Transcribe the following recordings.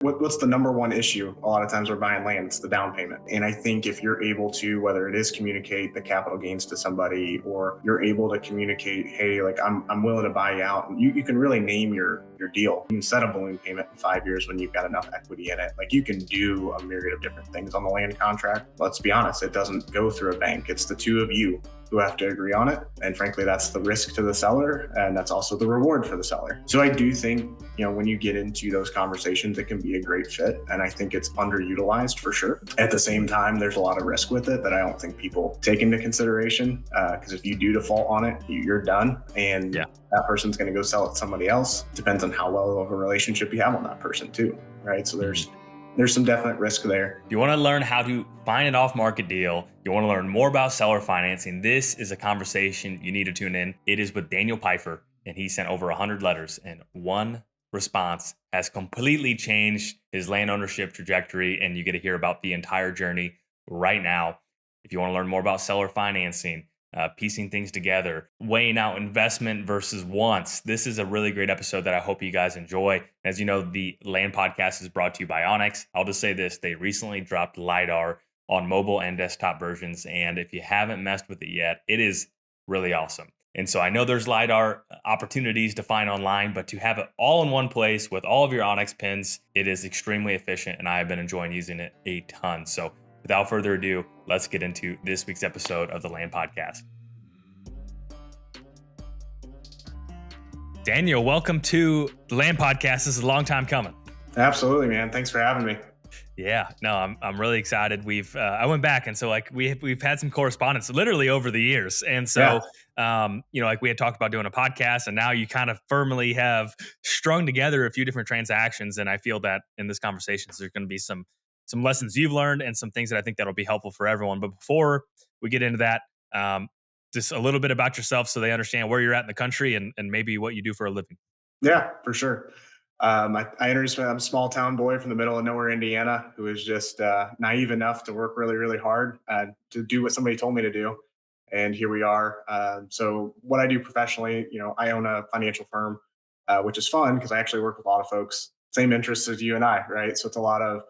What's the number one issue? A lot of times we're buying land, it's the down payment. And I think if you're able to, whether it is communicate the capital gains to somebody, or you're able to communicate, hey, like I'm willing to buy you out, and you can really name your deal. You can set a balloon payment in 5 years when you've got enough equity in it. Like you can do a myriad of different things on the land contract. Let's be honest, it doesn't go through a bank. It's the two of you who have to agree on it. And frankly, that's the risk to the seller, and that's also the reward for the seller. So I do think, when you get into those conversations, it can be a great fit. And I think it's underutilized for sure. At the same time, there's a lot of risk with it that I don't think people take into consideration. Because if you do default on it, you're done. And that person's going to go sell it to somebody else. Depends on how well of a relationship you have on that person too, right? So there's some definite risk there. You want to learn how to find an off-market deal. You want to learn more about seller financing. This is a conversation you need to tune in. It is with Daniel Pifer, and he sent over 100 letters, and one response has completely changed his land ownership trajectory, and you get to hear about the entire journey right now. If you want to learn more about seller financing, piecing things together, weighing out investment versus wants. This is a really great episode that I hope you guys enjoy. As you know, the Land Podcast is brought to you by Onyx. I'll just say this, they recently dropped LiDAR on mobile and desktop versions. And if you haven't messed with it yet, it is really awesome. And so I know there's LiDAR opportunities to find online, but to have it all in one place with all of your Onyx pins, it is extremely efficient, and I have been enjoying using it a ton. So without further ado, let's get into this week's episode of the Land Podcast. Daniel, welcome to the Land Podcast. This is a long time coming. Absolutely, man. Thanks for having me. Yeah, no, I'm really excited. I went back, and so we've had some correspondence literally over the years, and so we had talked about doing a podcast, and now you kind of firmly have strung together a few different transactions, and I feel that in this conversation there's going to be some lessons you've learned and some things that I think that'll be helpful for everyone. But before we get into that, just a little bit about yourself so they understand where you're at in the country and maybe what you do for a living. Yeah, for sure. I introduced I'm a small town boy from the middle of nowhere, Indiana, who was just naive enough to work really, really hard to do what somebody told me to do. And here we are. So what I do professionally, I own a financial firm, which is fun because I actually work with a lot of folks, same interests as you and I, right? So it's a lot of,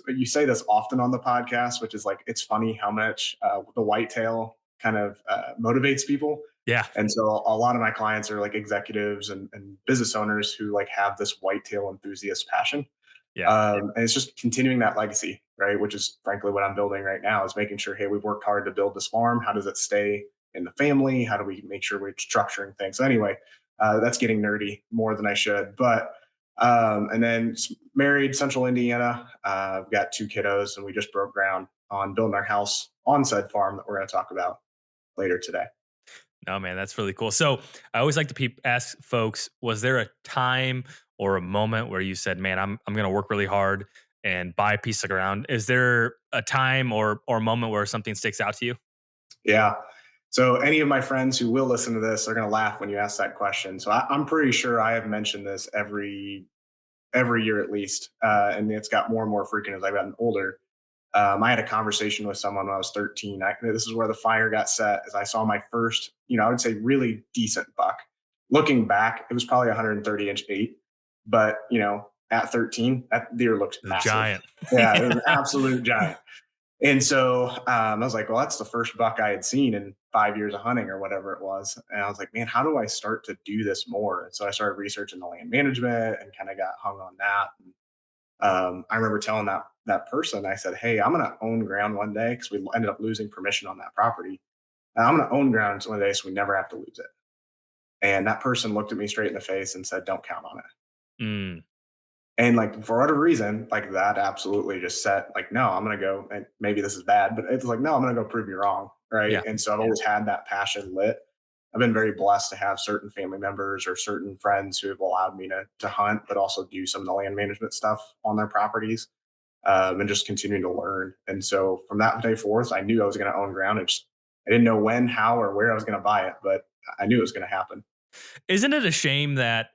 you say this often on the podcast, which is like, it's funny how much the whitetail kind of motivates people. Yeah. And so a lot of my clients are like executives and business owners who like have this whitetail enthusiast passion. Yeah. And it's just continuing that legacy, right? Which is frankly what I'm building right now, is making sure, hey, we've worked hard to build this farm. How does it stay in the family? How do we make sure we're structuring things? So anyway, that's getting nerdy more than I should. But and then married, Central Indiana. I've got two kiddos, and we just broke ground on building our house on said farm that we're going to talk about later today. Oh, man, that's really cool. So I always like to ask folks, was there a time or a moment where you said, man, I'm going to work really hard and buy a piece of ground? Is there a time or a moment where something sticks out to you? Yeah. So any of my friends who will listen to this are going to laugh when you ask that question. So I'm pretty sure I have mentioned this every year at least, and it's got more and more frequent as I've gotten older. I had a conversation with someone when I was 13. This is where the fire got set, as I saw my first, I would say really decent buck. Looking back, it was probably 130-inch eight, but at 13, that deer looked massive. Giant. Yeah, it was an absolute giant. And so I was like, well, that's the first buck I had seen in 5 years of hunting or whatever it was. And I was like, man, how do I start to do this more? And so I started researching the land management and kind of got hung on that. And, I remember telling that person, I said, hey, I'm going to own ground one day, because we ended up losing permission on that property. And I'm going to own ground one day so we never have to lose it. And that person looked at me straight in the face and said, don't count on it. Mm. And like, for whatever reason, like that absolutely just set like, no, I'm going to go, and maybe this is bad, but it's like, no, I'm going to go prove you wrong. Right. Yeah. And so I've always had that passion lit. I've been very blessed to have certain family members or certain friends who have allowed me to hunt, but also do some of the land management stuff on their properties, and just continuing to learn. And so from that day forth, I knew I was going to own ground. I didn't know when, how, or where I was going to buy it, but I knew it was going to happen. Isn't it a shame that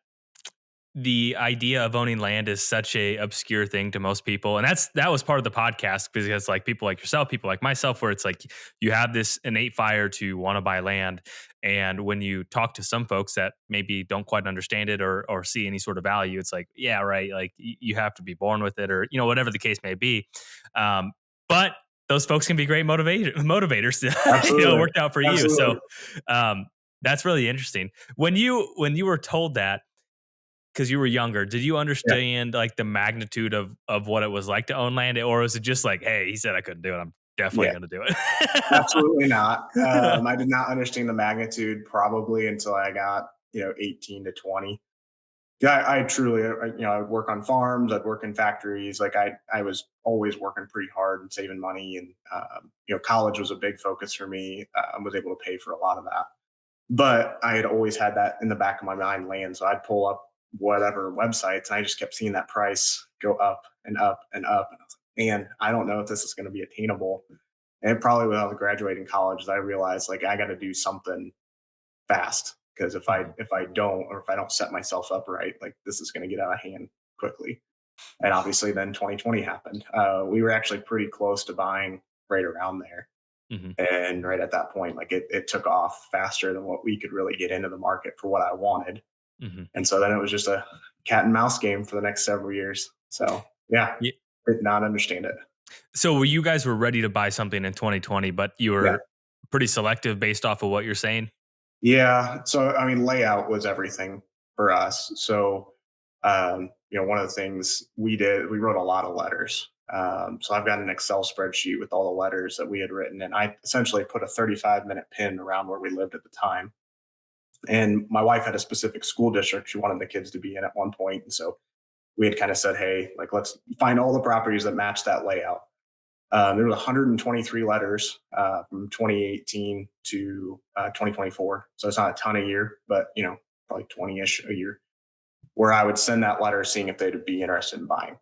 the idea of owning land is such a obscure thing to most people, and that was part of the podcast because like people like yourself, people like myself, where it's like you have this innate fire to want to buy land, and when you talk to some folks that maybe don't quite understand it or see any sort of value, it's like, yeah, right, like you have to be born with it, or whatever the case may be. um, but those folks can be great motivators to it Absolutely. worked out for you. So Absolutely. um, that's really interesting. When you were told that, because you were younger, did you Yeah. understand, like, the magnitude of what it was like to own land, or was it just like, "Hey, he said I couldn't do it. I'm definitely Yeah. gonna do it." Absolutely not. I did not understand the magnitude probably until I got, 18 to 20. Yeah, I truly, I'd work on farms, I'd work in factories. Like I was always working pretty hard and saving money. And, college was a big focus for me. I was able to pay for a lot of that. But I had always had that in the back of my mind land. So I'd pull up whatever websites and I just kept seeing that price go up and up and up. And I was like, man, I don't know if this is going to be attainable. And probably when I was graduating college, I realized like I got to do something fast because if I Mhm, if I don't or if I don't set myself up right, like this is going to get out of hand quickly. And obviously, then 2020 happened. We were actually pretty close to buying right around there, mhm, and right at that point, like it took off faster than what we could really get into the market for what I wanted. mhm. And so then it was just a cat and mouse game for the next several years. So yeah, Ye did not understand it. So you guys were ready to buy something in 2020, but you Yeah. were pretty selective based off of what you're saying? Yeah. So, I mean, layout was everything for us. So, one of the things we did, we wrote a lot of letters. So I've got an Excel spreadsheet with all the letters that we had written, and I essentially put a 35-minute pin around where we lived at the time. And my wife had a specific school district she wanted the kids to be in at one point. And so we had kind of said, hey, like, let's find all the properties that match that layout. There were 123 letters from 2018 to 2024. So it's not a ton a year, but probably 20-ish a year. Where I would send that letter, seeing if they'd be interested in buying.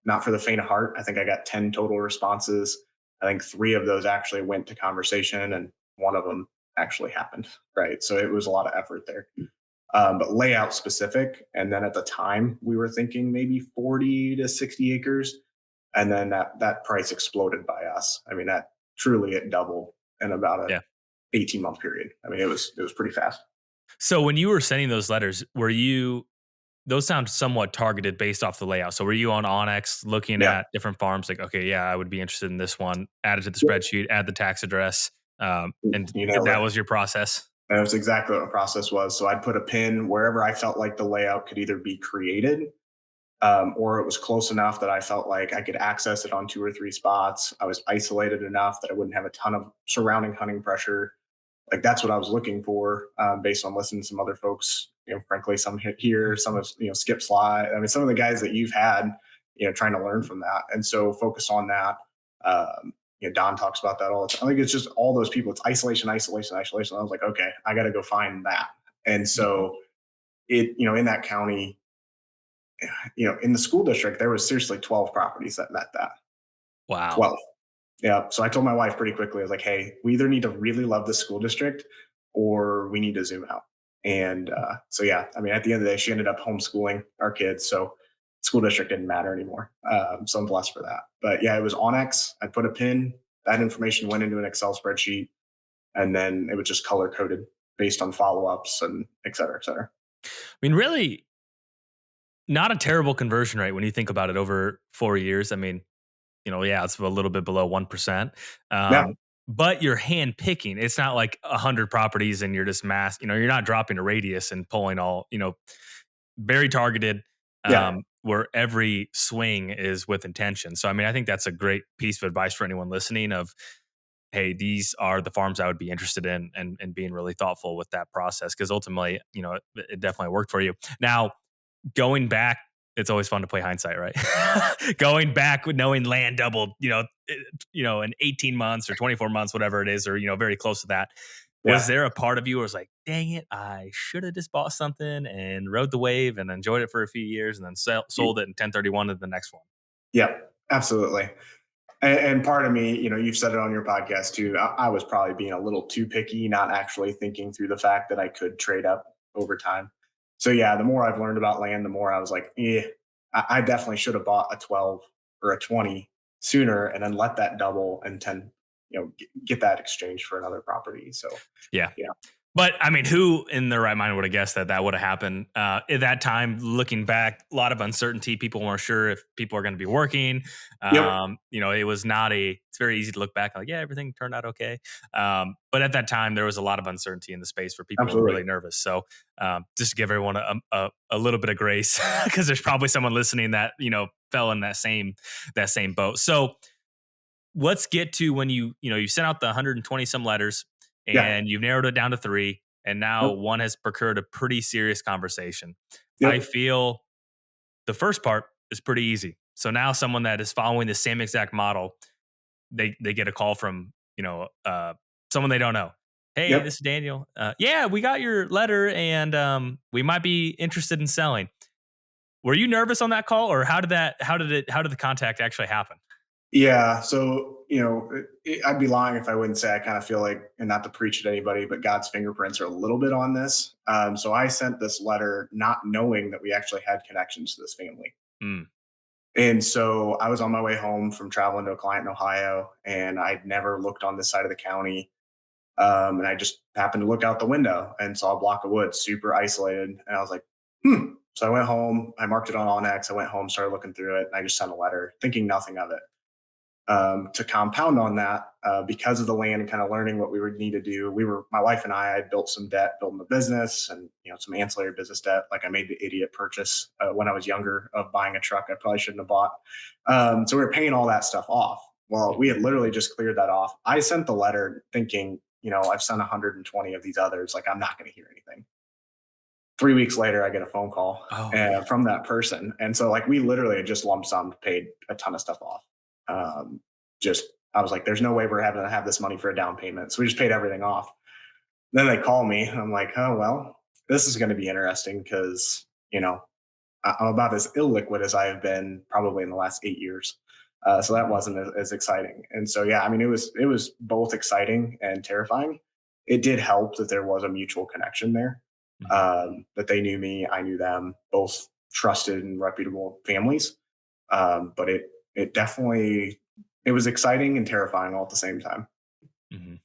Not for the faint of heart. I think I got 10 total responses. I think three of those actually went to conversation, and one of them actually happened. Right, so it was a lot of effort there. But layout specific. And then at the time, we were thinking maybe 40 to 60 acres, and then that price exploded by us. I mean, that truly it doubled in about a Yeah. 18-month period. I mean, it was pretty fast. So when you were sending those letters, those sound somewhat targeted based off the layout. So were you on Onyx looking Yeah, at different farms like, okay, yeah, I would be interested in this one, add it to the yeah. spreadsheet, add the tax address, and You nailed that it. was your process? That was exactly what the process was. So I'd put a pin wherever I felt like the layout could either be created, or it was close enough that I felt like I could access it on two or three spots. I was isolated enough that I wouldn't have a ton of surrounding hunting pressure. Like that's what I was looking for, based on listening to some other folks. Frankly, some hit here, some of Skip Sly. I mean, some of the guys that you've had, trying to learn from that, and so focus on that. Don talks about that all the time. I think it's just all those people. It's isolation, isolation, isolation. I was like, okay, I got to go find that. And Mhm. so in that county, in the school district, there was seriously 12 properties that met that. Wow. 12. Yeah. So I told my wife pretty quickly, I was like, hey, we either need to really love the school district or we need to zoom out. And so, yeah, I mean, at the end of the day, she ended up homeschooling our kids. So school district didn't matter anymore. So I'm blessed for that. But yeah, it was Onyx. I put a pin, that information went into an Excel spreadsheet, and then it was just color coded based on follow ups and et cetera, et cetera. I mean, really not a terrible conversion rate when you think about it over 4 years. I mean, yeah, it's a little bit below 1%. Yeah. But you're hand picking. It's not like 100 properties and you're just you're not dropping a radius and pulling all, very targeted, Yeah. where every swing is with intention. So, I mean, I think that's a great piece of advice for anyone listening of, hey, these are the farms I would be interested in, and being really thoughtful with that process. Cause ultimately, it definitely worked for you. Now, going back, it's always fun to play hindsight, right? Going back with knowing land doubled, in 18 months or 24 months, whatever it is, or, very close to that. Was Yeah. there a part of you who was like, dang it, I should have just bought something and rode the wave and enjoyed it for a few years and then sold it in 1031 to the next one? Yeah. Absolutely. And part of me, you've said it on your podcast too. I was probably being a little too picky, not actually thinking through the fact that I could trade up over time. So yeah, the more I've learned about land, the more I was like, yeah, I definitely should have bought a 12 or a 20 sooner and then let that double and 10, get that exchange for another property. So Yeah. yeah. But I mean, who in their right mind would have guessed that that would have happened? At that time, looking back, a lot of uncertainty. People weren't sure if people are going to be working. Yep. It was not a. It's very easy to look back like, yeah, everything turned out okay. But at that time, there was a lot of uncertainty in the space where people were Absolutely. really nervous. So just to give everyone a little bit of grace, because there's probably someone listening that fell in that same boat. So let's get to when you sent out the 120 some letters Yeah. and you've narrowed it down to three, and now Yep. one has procured a pretty serious conversation. I Yep. feel the first part is pretty easy. So now someone that is following the same exact model, they get a call from someone they don't know. Hey, this Yep. is Daniel. Yeah, we got your letter, and we might be interested in selling. Were you nervous on that call, or how did the contact actually happen? Yeah. So, I'd be lying if I wouldn't say I kind of feel like, and not to preach at anybody, but God's fingerprints are a little bit on this. So I sent this letter not knowing that we actually had connections to this family. Mm, And so I was on my way home from traveling to a client in Ohio, and I'd never looked on this side of the county. And I just happened to look out the window and saw a block of wood, super isolated. And I was like, hmm. So I went home, I marked it on Onyx. I went home, started looking through it, and I just sent a letter thinking nothing of it. To compound on that, because of the land and kind of learning what we would need to do, my wife and I had built some debt building the business and some ancillary business debt. Like I made the idiot purchase when I was younger of buying a truck I probably shouldn't have bought. So we were paying all that stuff off. Well, we mhm. had literally just cleared that off. I sent the letter thinking, I've sent 120 of these others. Like I'm not going to hear anything. 3 weeks later, I get a phone call Oh man. from that person, and so like we literally had just lump sum paid a ton of stuff off. Um, just I was like, "There's no way we're having to have this money for a down payment," so we just paid everything off. Then they call me, and I'm like, "Oh well, this is going to be interesting because I'm about as illiquid as I have been probably in the last 8 years." So that wasn't as exciting, and so yeah, I mean, it was both exciting and terrifying. It did help that there was a mutual connection there, Mhm. that they knew me, I knew them, both trusted and reputable families. But it definitely it was exciting and terrifying all at the same time. Mhm.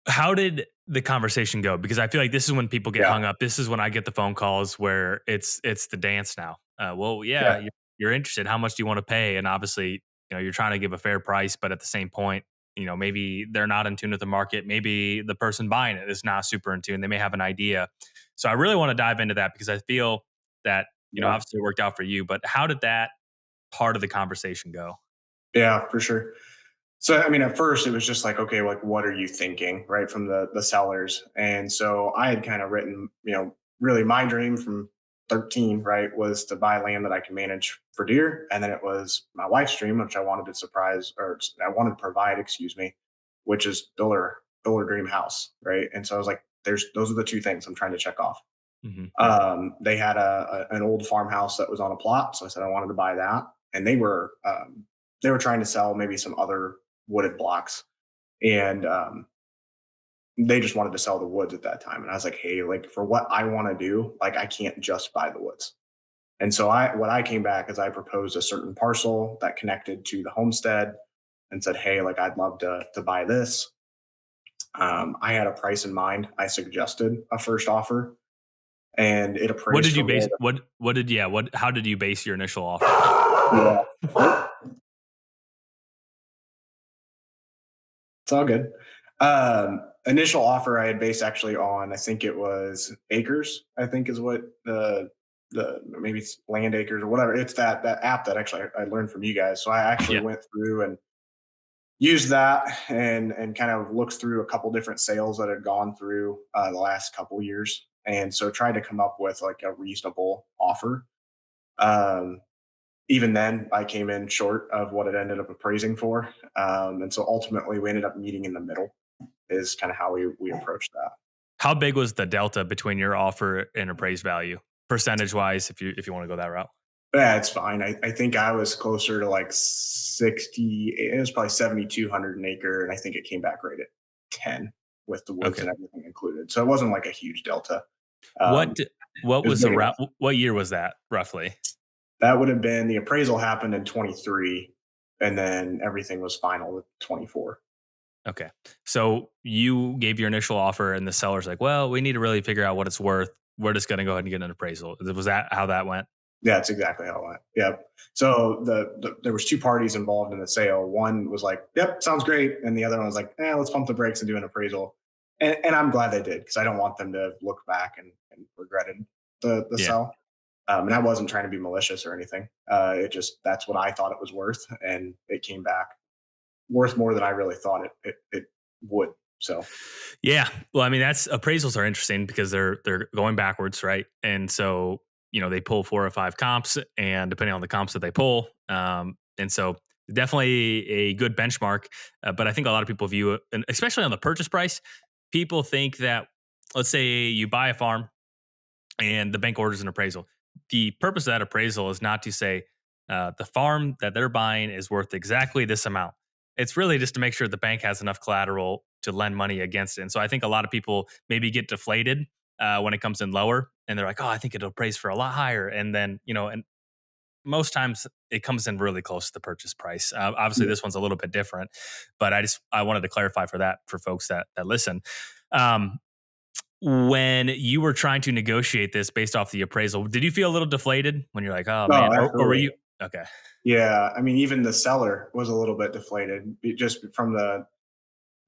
How did the conversation go? Because I feel like this is when people get Yeah, hung up. This is when I get the phone calls where it's the dance now. Well, yeah, yeah, you're interested. How much do you want to pay? And obviously, you're trying to give a fair price, but at the same point, maybe they're not in tune with the market. Maybe the person buying it is not super in tune. They may have an idea. So I really want to dive into that because I feel that yeah, obviously it worked out for you. But how did that part of the conversation go? yeah, for sure. So I mean, at first it was just like, okay, like what are you thinking, right, from the sellers? And so I had kind of written, really my dream from 13, right, was to buy land that I can manage for deer, and then it was my wife's dream, which I wanted to surprise or I wanted to provide, excuse me, which is build her dream house, right? And so I was like, there's those are the two things I'm trying to check off. Hmm. They had an old farmhouse that was on a plot, so I said I wanted to buy that, and they were trying to sell maybe some other wooded blocks, and they just wanted to sell the woods at that time. And I was like, hey, like for what I want to do, like I can't just buy the woods. And so what I came back is I proposed a certain parcel that connected to the homestead and said, hey, like I'd love to buy this. I had a price in mind. I suggested a first offer, and it What appraised did you for base? more. What did yeah? What How did you base your initial offer? Yeah. It's all good. Initial offer I had based actually on, I think it was acres. I think is what the maybe it's land acres or whatever. It's that app that actually I learned from you guys. So I actually Yeah. went through and used that and kind of looked through a couple different sales that had gone through the last couple years, and so tried to come up with like a reasonable offer. Um, Even then, I came in short of what it ended up appraising for, and so ultimately we ended up meeting in the middle is kind of how we approach that. How big was the delta between your offer and appraised value, percentage wise, if you want to go that route? Yeah, it's fine. I think I was closer to like 60. It was probably 7,200 an acre, and I think it came back right at 10 with the woods Okay. and everything included. So it wasn't like a huge delta. What Um, What It was was big enough. around? What year was that roughly? That would have been the appraisal happened in 23, and then everything was final with 24. Okay. So you gave your initial offer, and the seller's like, "Well, we need to really figure out what it's worth. We're just going to go ahead and get an appraisal." Was that how that went? Yeah, that's exactly how it went. Yep. So there was two parties involved in the sale. One was like, "Yep, sounds great," and the other one was like, let's pump the brakes and do an appraisal." And I'm glad they did because I don't want them to look back and regretted the Yeah. sell. And I wasn't trying to be malicious or anything. It just that's what I thought it was worth, and it came back worth more than I really thought it would. So Yeah. Well, I mean, that's appraisals are interesting because they're going backwards, right? And so, they pull 4 or 5 comps, and depending on the comps that they pull, and so definitely a good benchmark. But I think a lot of people view it, and especially on the purchase price, people think that, let's say you buy a farm and the bank orders an appraisal. The purpose of that appraisal is not to say the farm that they're buying is worth exactly this amount. It's really just to make sure the bank has enough collateral to lend money against it. And so I think a lot of people maybe get deflated when it comes in lower, and they're like, "Oh, I think it'll appraise for a lot higher." And then and most times it comes in really close to the purchase price. Obviously, yeah. this one's a little bit different, but I wanted to clarify for that for folks that listen. Um, when you were trying to negotiate this based off the appraisal, did you feel a little deflated when you're like, "Oh, man," Oh, or were absolutely. you okay? Yeah, I mean, even the seller was a little bit deflated just from the.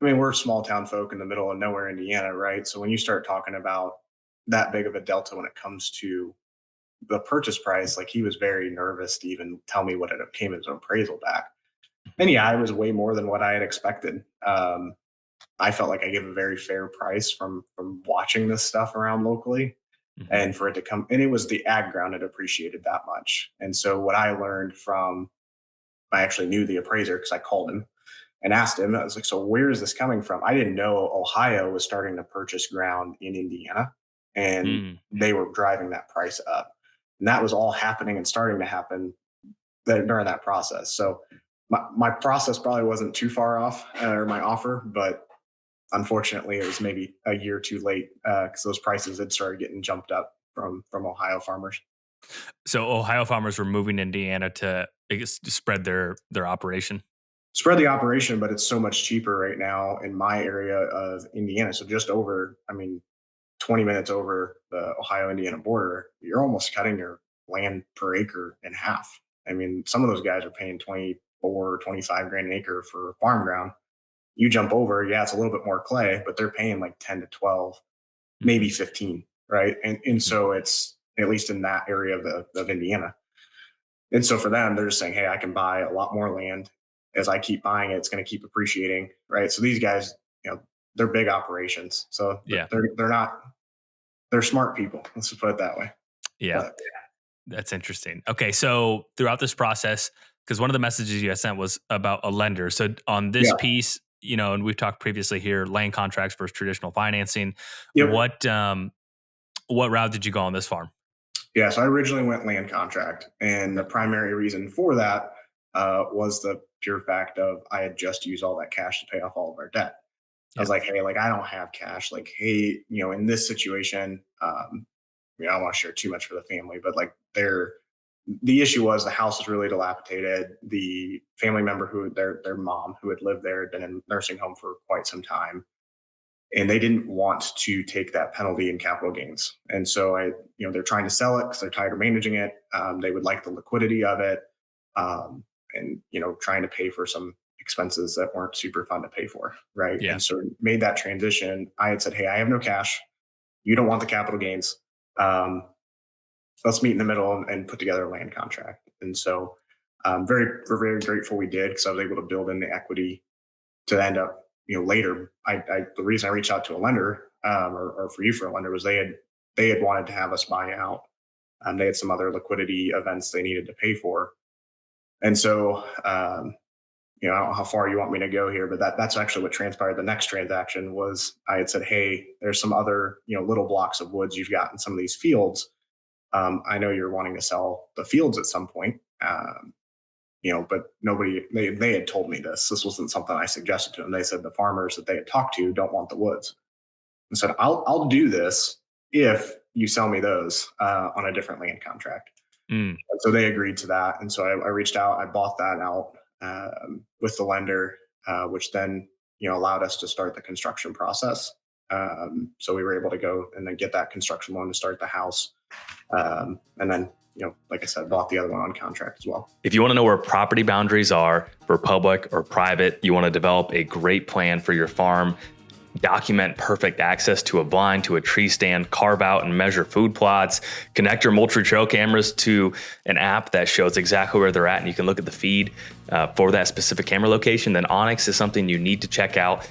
I mean, we're small town folk in the middle of nowhere, Indiana, right? So when you start talking about that big of a delta when it comes to the purchase price, like he was very nervous to even tell me what it came as an appraisal back. And Mhm, yeah, it was way more than what I had expected. I felt like I gave a very fair price from watching this stuff around locally, mhm, and for it to come, and it was the ag ground that appreciated that much. And so what I learned from, I actually knew the appraiser because I called him and asked him. I was like, "So where is this coming from?" I didn't know Ohio was starting to purchase ground in Indiana, and mm, they were driving that price up, and that was all happening and starting to happen during that process. So my process probably wasn't too far off, or my offer, but unfortunately, it was maybe a year too late because those prices had started getting jumped up from Ohio farmers. So Ohio farmers were moving to Indiana to, I guess, to spread their operation? Spread the operation, but it's so much cheaper right now in my area of Indiana. So just over, I mean, 20 minutes over the Ohio Indiana border, you're almost cutting your land per acre in half. I mean, some of those guys are paying 24, 25 grand an acre for farm ground. You jump over, yeah, it's a little bit more clay, but they're paying like 10 to 12, maybe Mhm, 15, right? And mhm. so it's at least in that area of Indiana. And so for them, they're just saying, hey, I can buy a lot more land. As I keep buying it, it's going to keep appreciating, right? So these guys, they're big operations. So Yeah, they're not, they're smart people. Let's just put it that way. yeah. But That's interesting. Okay, so throughout this process, because one of the messages you had sent was about a lender. So on this yeah, piece, and we've talked previously here, land contracts versus traditional financing. yep, What route did you go on this farm? yeah. So I originally went land contract, and the Okay. primary reason for that was the pure fact of I had just used all that cash to pay off all of our debt. I was Yeah. like, hey, like I don't have cash. Like, hey, in this situation, I don't want to share too much for the family, but like the issue was the house was really dilapidated. The family member who their mom who had lived there had been in nursing home for quite some time, and they didn't want to take that penalty in capital gains. And so they're trying to sell it because they're tired of managing it. They would like the liquidity of it, and trying to pay for some expenses that weren't super fun to pay for, right? Yeah. And so made that transition. I had said, hey, I have no cash. You don't want the capital gains. Um, let's meet in the middle and put together a land contract. And so we're very grateful we did because I was able to build in the equity to end up, later. The reason I reached out to a lender, or for you for a lender, was they had wanted to have us buy out. They had some other liquidity events they needed to pay for. And so, I don't know how far you want me to go here, but that's actually what transpired. The next transaction was I had said, hey, there's some other, little blocks of woods you've got in some of these fields. I know you're wanting to sell the fields at some point, but nobody, they had told me this. This wasn't something I suggested to them. They said the farmers that they had talked to don't want the woods. I said, I'll do this if you sell me those on a different land contract. Mm. And so they agreed to that. And so I reached out, I bought that out with the lender, which then, allowed us to start the construction process. So we were able to go and then get that construction loan to start the house. And then, like I said, bought the other one on contract as well. If you want to know where property boundaries are for public or private, you want to develop a great plan for your farm, document perfect access to a blind, to a tree stand, carve out and measure food plots, connect your Moultrie trail cameras to an app that shows exactly where they're at, and you can look at the feed for that specific camera location, then Onyx is something you need to check out.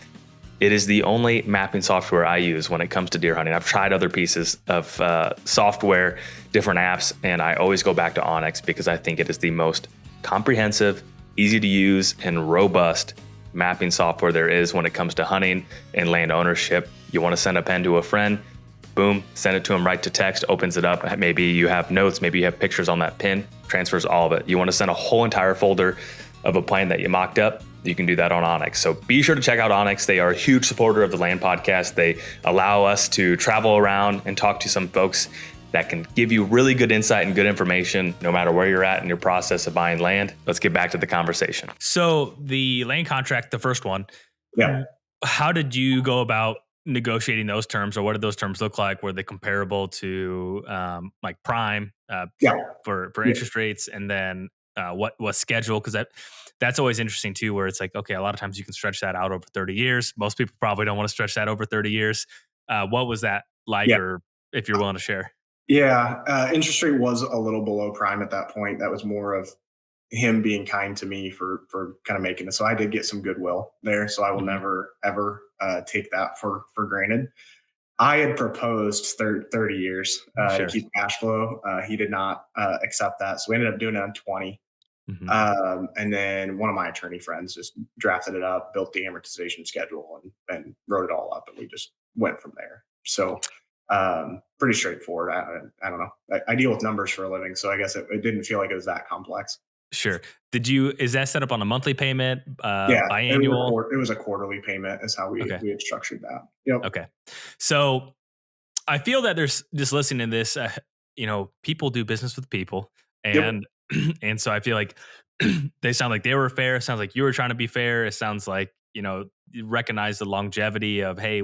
It is the only mapping software I use when it comes to deer hunting. I've tried other pieces of software, different apps, and I always go back to Onyx because I think it is the most comprehensive, easy to use, and robust mapping software there is when it comes to hunting and land ownership. You want to send a pen to a friend, boom, send it to them right to text, opens it up. Maybe you have notes, maybe you have pictures on that pin, transfers all of it. You want to send a whole entire folder of a plan that you mocked up, you can do that on Onyx. So be sure to check out Onyx. They are a huge supporter of the Land Podcast. They allow us to travel around and talk to some folks that can give you really good insight and good information no matter where you're at in your process of buying land. Let's get back to the conversation. So the land contract, the first one, Yeah. how did you go about negotiating those terms, or what did those terms look like? Were they comparable to like prime for interest rates? And then what schedule? Because that's always interesting too, where it's like, okay, a lot of times you can stretch that out over 30 years. Most people probably don't want to stretch that over 30 years. What was that like, or if you're willing to share? Yeah. Interest rate was a little below prime at that point. That was more of him being kind to me for kind of making it. So I did get some goodwill there. So I will never, ever take that for granted. I had proposed 30 years to keep cash flow. He did not accept that. So we ended up doing it on 20. And then one of my attorney friends just drafted it up, built the amortization schedule, and wrote it all up. And we just went from there. So pretty straightforward. I don't know. I deal with numbers for a living, so I guess it didn't feel like it was that complex. Sure. Is that set up on a monthly payment? Biannual? It was a quarterly payment is how we had structured that. Yep. Okay. So I feel that there's just listening to this, people do business with people, and and so I feel like they sound like they were fair. It sounds like you were trying to be fair. It sounds like, you recognize the longevity of, hey,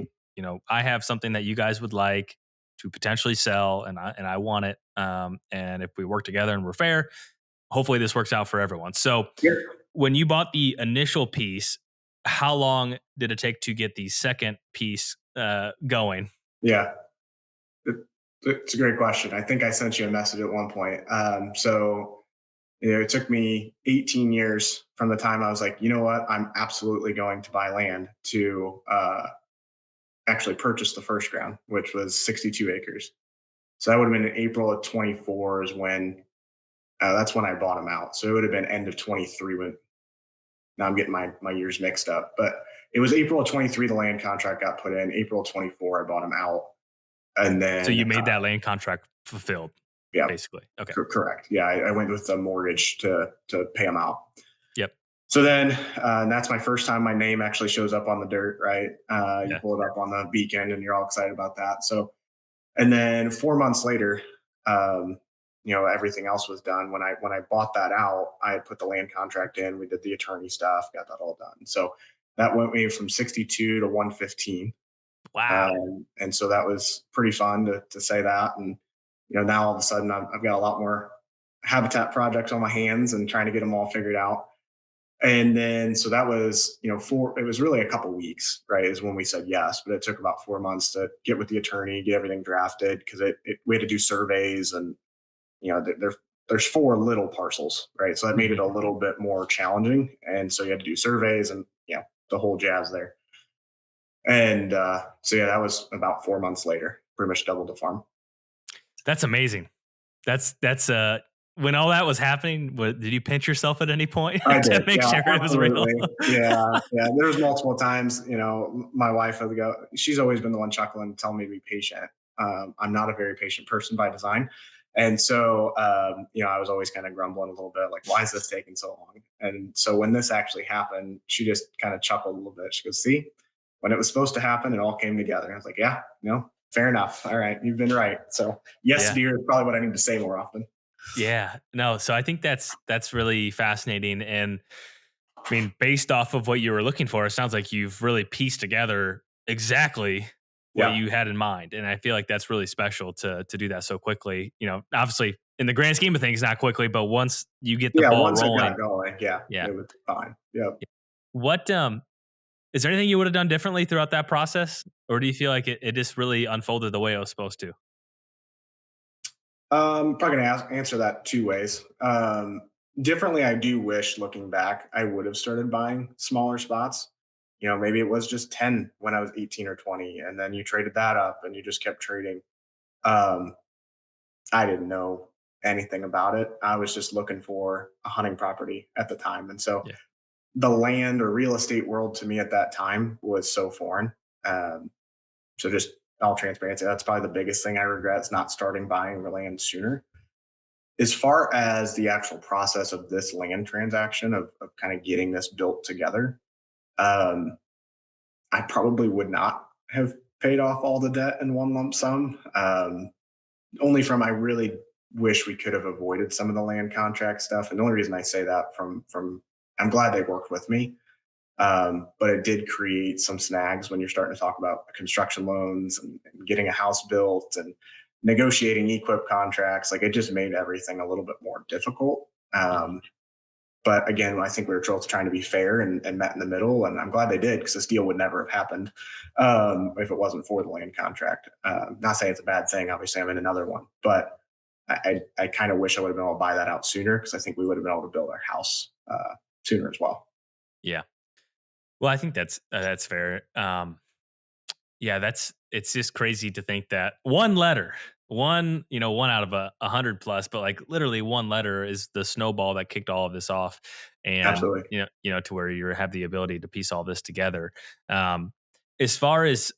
I have something that you guys would like to potentially sell, and I want it. And if we work together and we're fair, hopefully this works out for everyone. So when you bought the initial piece, how long did it take to get the second piece going? Yeah, it's a great question. I think I sent you a message at one point. So it took me 18 years from the time I was like, you know what, I'm absolutely going to buy land to actually purchase the first ground, which was 62 acres. So that would have been in April of 24 is when that's when I bought them out. So it would have been end of 23 when, now I'm getting my years mixed up, but it was April of 23, the land contract got put in. April of 24, I bought them out. And then. So you made that land contract fulfilled. Yeah. Basically. Okay. Correct. Yeah. I went with the mortgage to pay them out. Yep. So then that's my first time my name actually shows up on the dirt, right? You pull it up on the beacon and you're all excited about that. So, and then 4 months later, everything else was done. When I bought that out, I had put the land contract in. We did the attorney stuff, got that all done. So that went me from 62 to 115. Wow. And so that was pretty fun to say that. And, now all of a sudden I've got a lot more habitat projects on my hands and trying to get them all figured out. And then, so that was, it was really a couple weeks, right, is when we said yes, but it took about 4 months to get with the attorney, get everything drafted, because we had to do surveys and, there's 4 little parcels, right? So that made it a little bit more challenging. And so you had to do surveys and, the whole jazz there. And so, that was about 4 months later, pretty much doubled the farm. That's amazing. That's when all that was happening, did you pinch yourself at any point to make sure it was real? Yeah. There was multiple times, my wife would go, she's always been the one chuckling, telling me to be patient. I'm not a very patient person by design. And so, I was always kind of grumbling a little bit, like, why is this taking so long? And so when this actually happened, she just kind of chuckled a little bit. She goes, see, when it was supposed to happen, it all came together. I was like, yeah, Fair enough. All right. You've been right. So yes, Yeah. dear is probably what I need to say more often. Yeah. No, so I think that's really fascinating. And I mean, based off of what you were looking for, it sounds like you've really pieced together exactly what Yeah. you had in mind. And I feel like that's really special to do that so quickly. You know, obviously in the grand scheme of things, not quickly, but once you get the Yeah. ball Once it got rolling, going, yeah, yeah. it was fine. Yep. What is there anything you would have done differently throughout that process? Or do you feel like it just really unfolded the way it was supposed to? Probably gonna answer that two ways. Differently, I do wish looking back, I would have started buying smaller spots. Maybe it was just 10 when I was 18 or 20, and then you traded that up and you just kept trading. Um, I didn't know anything about it. I was just looking for a hunting property at the time. And so Yeah. the land or real estate world to me at that time was so foreign. Um, so just all transparency, that's probably the biggest thing I regret is not starting buying the land sooner. As far as the actual process of this land transaction of kind of getting this built together, um, I probably would not have paid off all the debt in one lump sum. Only from I really wish we could have avoided some of the land contract stuff. And the only reason I say that from I'm glad they worked with me, but it did create some snags when you're starting to talk about construction loans and getting a house built and negotiating equip contracts. Like it just made everything a little bit more difficult. Mhm. But again, I think we were both trying to be fair and met in the middle, and I'm glad they did because this deal would never have happened if it wasn't for the land contract. Not saying it's a bad thing. Obviously, I'm in another one, but I kind of wish I would have been able to buy that out sooner because I think we would have been able to build our house sooner as well. Yeah. Well, I think that's fair. Yeah, it's just crazy to think that one letter, one out of a hundred plus, but like literally one letter is the snowball that kicked all of this off, and Absolutely. to where you have the ability to piece all this together. Um, as far as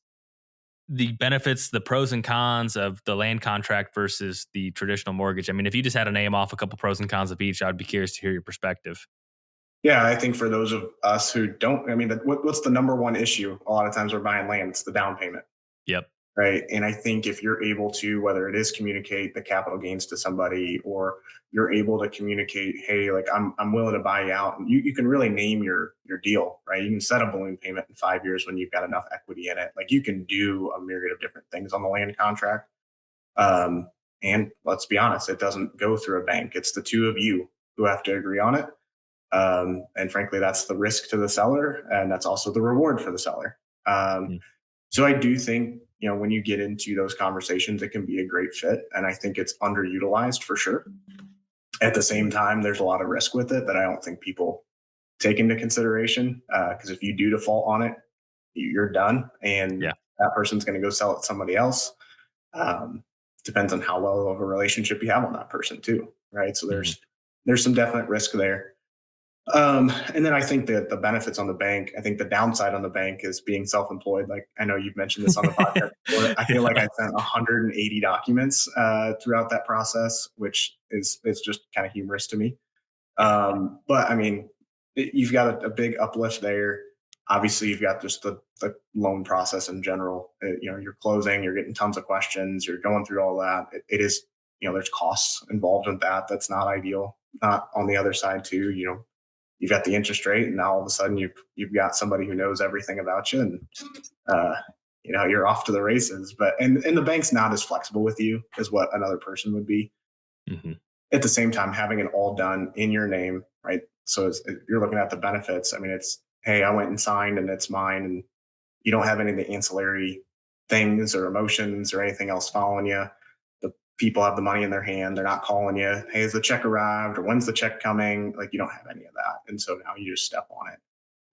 the benefits, the pros and cons of the land contract versus the traditional mortgage. I mean, if you just had to name off a couple pros and cons of each, I'd be curious to hear your perspective. Yeah, I think for those of us who don't, I mean, what's the number one issue? A lot of times we're buying land. It's the down payment. Yep. Right. And I think if you're able to, whether it is communicate the capital gains to somebody or you're able to communicate, hey, like I'm willing to buy you out, and you can really name your deal, right? You can set a balloon payment in 5 years when you've got enough equity in it. Like you can do a myriad of different things on the land contract. Um, and let's be honest, it doesn't go through a bank. It's the two of you who have to agree on it. And frankly, that's the risk to the seller, and that's also the reward for the seller. Mm. So I do think, when you get into those conversations, it can be a great fit. And I think it's underutilized for sure. At the same time, there's a lot of risk with it that I don't think people take into consideration. Because if you do default on it, you're done. And Yeah. that person's going to go sell it to somebody else. Um, Depends on how well of a relationship you have on that person too. Right. So Mhm. there's some definite risk there. And then I think that the benefits on the bank, I think the downside on the bank is being self-employed. Like I know you've mentioned this on the podcast before. I feel like Yeah. I sent 180 documents throughout that process, which is just kind of humorous to me. Yeah. But I mean, you've got a big uplift there. Obviously, you've got just the loan process in general. You're closing, you're getting tons of questions, you're going through all that. It is, there's costs involved in that. That's not ideal. Not on the other side too. You've got the interest rate, and now all of a sudden you've got somebody who knows everything about you, and uh, you're off to the races. But and the bank's not as flexible with you as what another person would be. Mhm. At the same time, having it all done in your name, right? So you're looking at the benefits. I mean, it's hey, I went and signed, and it's mine, and you don't have any of the ancillary things or emotions or anything else following you. The people have the money in their hand. They're not calling you, hey, has the check arrived or when's the check coming? Like you don't have any of that. And so now you just step on it.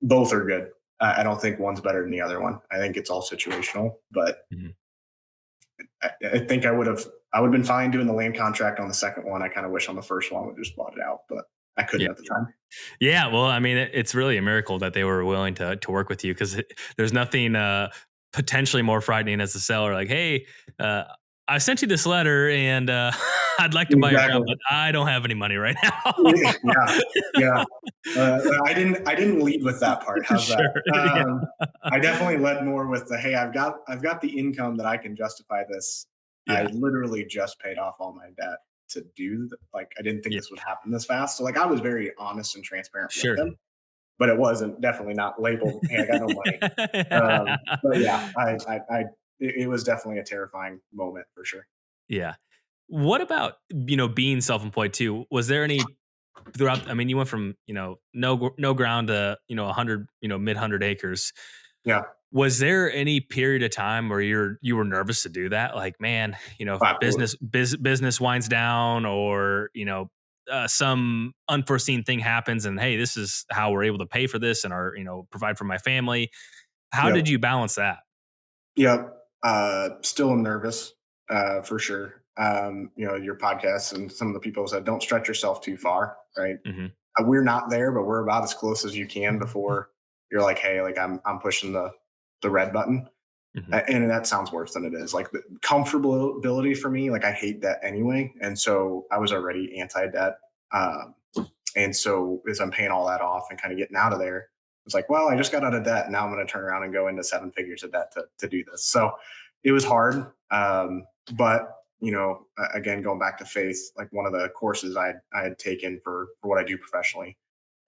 Both are good. I don't think one's better than the other one. I think it's all situational, but Mhm. I think I would have been fine doing the land contract on the second one. I kind of wish on the first one would just bought it out, but I couldn't Yeah. at the time. Yeah, well, I mean, it's really a miracle that they were willing to work with you because there's nothing potentially more frightening as a seller. Like, hey, uh, I sent you this letter and I'd like to buy your ground, Exactly. but I don't have any money right now. Yeah, yeah. I didn't lead with that part. How's that? Sure. Yeah. I definitely led more with the, hey, I've got the income that I can justify this. I Yeah. literally just paid off all my debt to like I didn't think Yeah. this would happen this fast. So like I was very honest and transparent with Sure. them, but it wasn't definitely not labeled, hey, I got no money. But yeah, it was definitely a terrifying moment for sure. Yeah. What about, being self-employed too? Was there any throughout, I mean, you went from, no ground to, 100, mid 100 acres. Yeah, Was there any period of time where you were nervous to do that? Like, man, if absolutely. business winds down, or some unforeseen thing happens, and hey, this is how we're able to pay for this and our provide for my family. How did Yep. you balance that? Yep. Still nervous, for sure. Your podcasts and some of the people said, don't stretch yourself too far, right? Hmm. We're not there, but we're about as close as you can before you're like, hey, like I'm pushing the red button. Hmm. And that sounds worse than it is. Like the comfortability for me, like I hate debt anyway. And so I was already anti-debt. Um, and so as I'm paying all that off and kind of getting out of there, it's like, well, I just got out of debt. Now I'm going to turn around and go into seven figures of debt to do this. So it was hard. But again, going back to faith, like one of the courses I had taken for what I do professionally,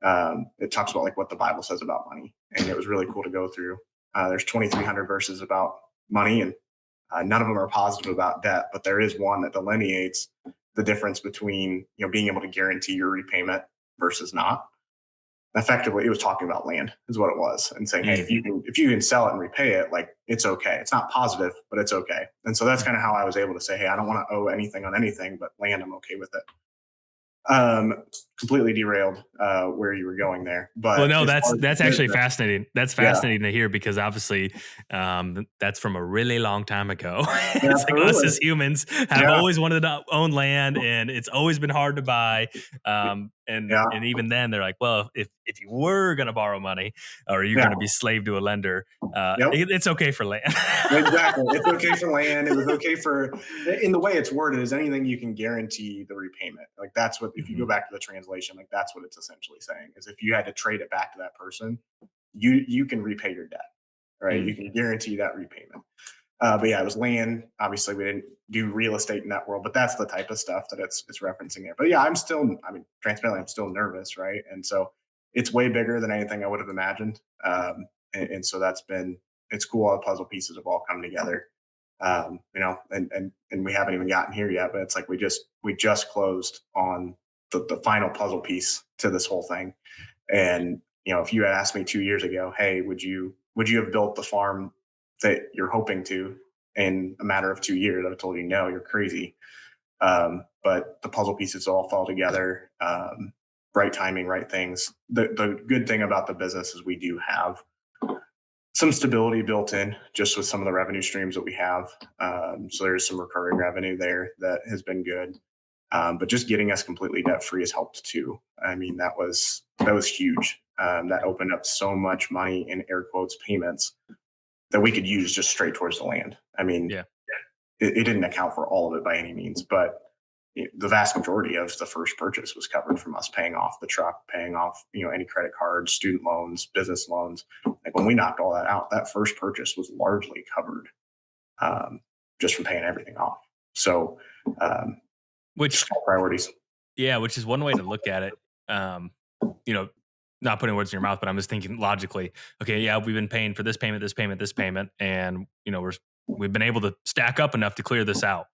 it talks about like what the Bible says about money. And it was really cool to go through. There's 2,300 verses about money, and none of them are positive about debt, but there is one that delineates the difference between being able to guarantee your repayment versus not. Effectively, it was talking about land, is what it was, and saying, hey, Mm. if you can sell it and repay it, like it's okay. It's not positive, but it's okay. And so that's kind of how I was able to say, hey, I don't want to owe anything on anything, but land, I'm okay with it. Um, Completely derailed where you were going there, Well, but no, as that's far as the actually business, fascinating. That's yeah, fascinating to hear because obviously, that's from a really long time ago. It's like us absolutely, as humans have yeah, always wanted to own land, and it's always been hard to buy. And yeah, even then, they're like, well, if you were going to borrow money, or you're yeah, going to be slave to a lender, yep. it's okay for land. Exactly. It's okay for land. It was okay for, in the way it's worded, is anything you can guarantee the repayment. Like that's what, if you go Mhm. back to the translation, like that's what it's essentially saying is if you had to trade it back to that person, you can repay your debt, right? You Mm. can guarantee that repayment. But yeah, it was land. Obviously, we didn't do real estate in that world, but that's the type of stuff that it's referencing there. But yeah, I mean, transparently, I'm still nervous, right? And so it's way bigger than anything I would have imagined. And so it's cool. All the puzzle pieces have all come together. And we haven't even gotten here yet, but it's like we just closed on the final puzzle piece to this whole thing. And if you had asked me 2 years ago, hey, would you have built the farm that you're hoping to in a matter of 2 years? I've told you no, you're crazy. But the puzzle pieces all fall together. Right timing, right things. The good thing about the business is we do have some stability built in just with some of the revenue streams that we have. So there's some recurring revenue there that has been good. But just getting us completely debt free has helped too. I mean, that was huge. That opened up so much money in air quotes payments that we could use just straight towards the land. I mean, Yeah. it didn't account for all of it by any means, but the vast majority of the first purchase was covered from us paying off the truck, paying off any credit cards, student loans, business loans. Like when we knocked all that out, that first purchase was largely covered, um, just from paying everything off. So um, Which just priorities. Yeah, which is one way to look at it. Um, you know, Not putting words in your mouth, but I'm just thinking logically. Okay, yeah, we've been paying for this payment, this payment, this payment, and we've been able to stack up enough to clear this out,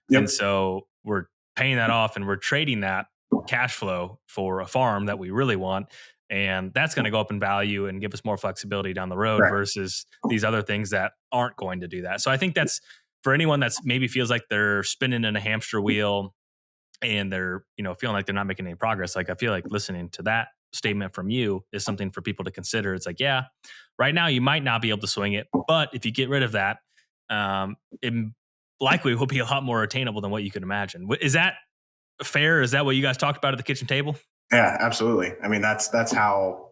and Yep. so we're paying that off, and we're trading that cash flow for a farm that we really want, and that's going to go up in value and give us more flexibility down the road Right. versus these other things that aren't going to do that. So I think that's for anyone that's maybe feels like they're spinning in a hamster wheel and they're feeling like they're not making any progress. Like I feel like listening to that statement from you is something for people to consider. It's like, yeah, right now you might not be able to swing it, but if you get rid of that, it likely will be a lot more attainable than what you could imagine. Is that fair? Is that what you guys talked about at the kitchen table? Yeah, absolutely. I mean, that's how.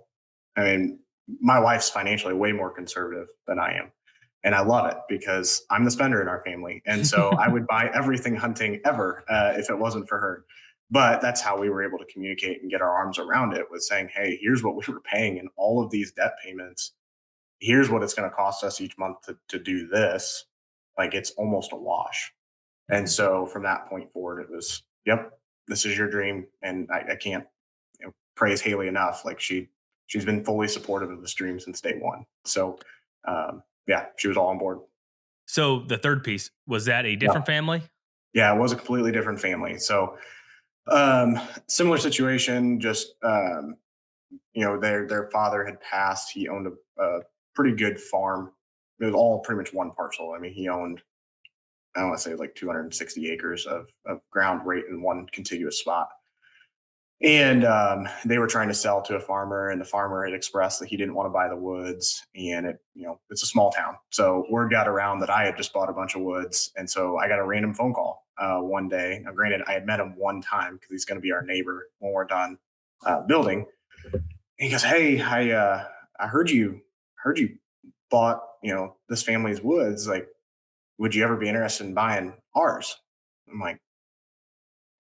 I mean, my wife's financially way more conservative than I am. And I love it because I'm the spender in our family. And so I would buy everything hunting ever if it wasn't for her. But that's how we were able to communicate and get our arms around it, was saying, hey, here's what we were paying in all of these debt payments. Here's what it's going to cost us each month to do this. Like, it's almost a wash. And Mhm. so from that point forward, it was, yep, this is your dream. And I can't, praise Haley enough. Like, she's been fully supportive of this dream since day one. So yeah, she was all on board. So the third piece, was that a Yeah. different family? Yeah, it was a completely different family. So um, similar situation, just their father had passed. He owned a pretty good farm. It was all pretty much one parcel. I mean, he owned, I don't want to say, like 260 acres of ground right in one contiguous spot. And they were trying to sell to a farmer, and the farmer had expressed that he didn't want to buy the woods. And it's a small town, so word got around that I had just bought a bunch of woods, and so I got a random phone call one day. Now, granted, I had met him one time because he's going to be our neighbor when we're done building. And he goes, "Hey, I heard you bought this family's woods. Like, would you ever be interested in buying ours?" I'm like,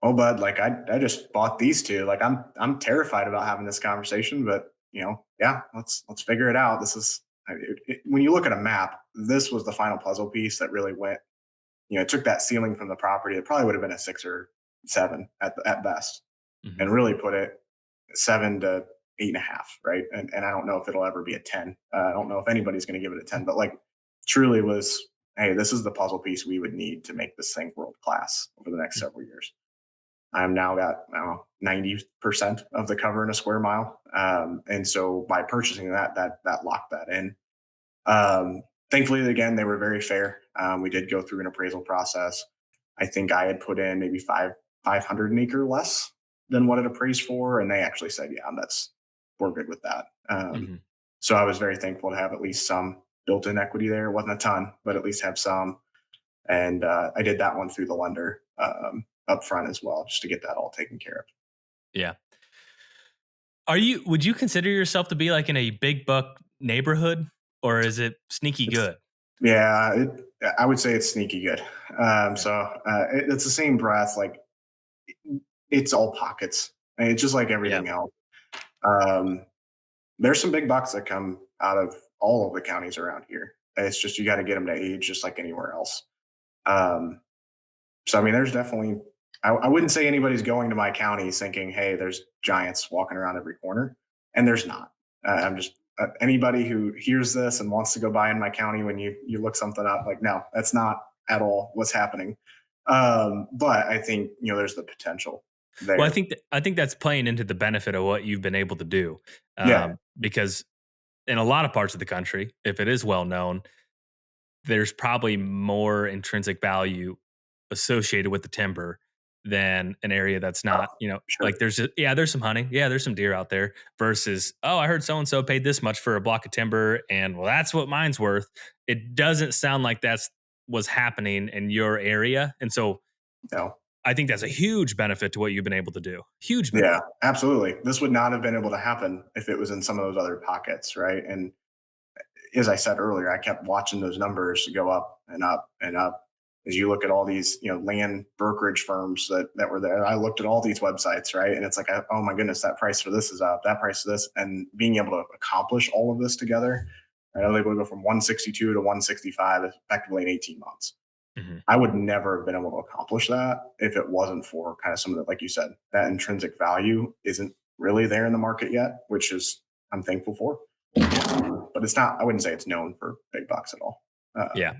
"Oh, bud, like, I just bought these two. Like, I'm terrified about having this conversation, but yeah, let's figure it out. This is when you look at a map, this was the final puzzle piece that really went. It took that ceiling from the property. It probably would have been a 6 or 7 at best, Mhm. and really put it 7 to 8.5, right? And I don't know if it'll ever be a 10. I don't know if anybody's going to give it a 10, but like, truly was, hey, this is the puzzle piece we would need to make this thing world class over the next several years. I'm now got, I don't know, 90% of the cover in a square mile. And so by purchasing that locked that in. Thankfully, again, they were very fair. We did go through an appraisal process. I think I had put in maybe 500 an acre less than what it appraised for, and they actually said, yeah, we're good with that. Mhm. So I was very thankful to have at least some built-in equity there. It wasn't a ton, but at least have some. And I did that one through the lender up front as well, just to get that all taken care of. Yeah. Would you consider yourself to be like in a big buck neighborhood, or is it sneaky It's, good? yeah, I would say it's sneaky good. Yeah. It's the same breath. Like, it's all pockets. And it's just like Yeah. everything else. Um, there's some big bucks that come out of all of the counties around here. It's just, you got to get them to age just like anywhere else. Um, so I mean, there's definitely. I wouldn't say anybody's going to my county thinking, "Hey, there's giants walking around every corner," and there's not. I'm just anybody who hears this and wants to go buy in my county, when you look something up, like, no, that's not at all what's happening. But I think there's the potential Well, I there. think I think that's playing into the benefit of what you've been able to do, Yeah. because in a lot of parts of the country, if it is well known, there's probably more intrinsic value associated with the timber than an area that's not, Sure. like there's some hunting. Yeah, there's some deer out there versus, oh, I heard so and so paid this much for a block of timber and well, that's what mine's worth. It doesn't sound like that's what's happening in your area. And so No. I think that's a huge benefit to what you've been able to do. Huge Yeah, benefit. absolutely. This would not have been able to happen if it was in some of those other pockets, right? And as I said earlier, I kept watching those numbers go up and up and up. As you look at all these, land brokerage firms that were there, I looked at all these websites, right? And it's like, oh my goodness, that price for this is up, that price for this, and being able to accomplish all of this together, right? I was able to go from 162 to 165 effectively in 18 months. Mhm. I would never have been able to accomplish that if it wasn't for kind of some of the, like you said, that intrinsic value isn't really there in the market yet, which is, I'm thankful for. Yeah. But it's not, I wouldn't say it's known for big bucks at all. Yeah.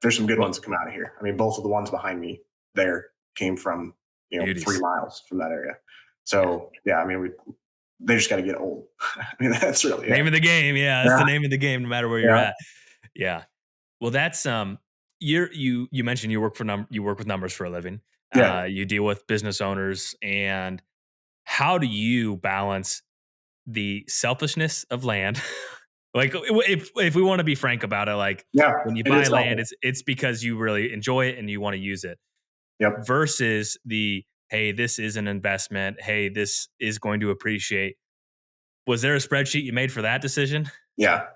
There's some good Well, ones that come out of here. I mean, both of the ones behind me there came from, 3 beauties. miles from that area. Yeah. So yeah, I mean, they just got to get old. I mean, that's really Name it. of the game. Yeah. That's the Yeah. name of the game, no matter where you're Yeah. at. Yeah. Well, that's you mentioned you work with numbers for a living. Yeah. You deal with business owners, and how do you balance the selfishness of land? Like, if we want to be frank about it, like Yeah. when you It buy is land, helpful. it's because you really enjoy it and you want to use it. Yep. Versus the, hey, this is an investment. Hey, this is going to appreciate. Was there a spreadsheet you made for that decision? Yeah.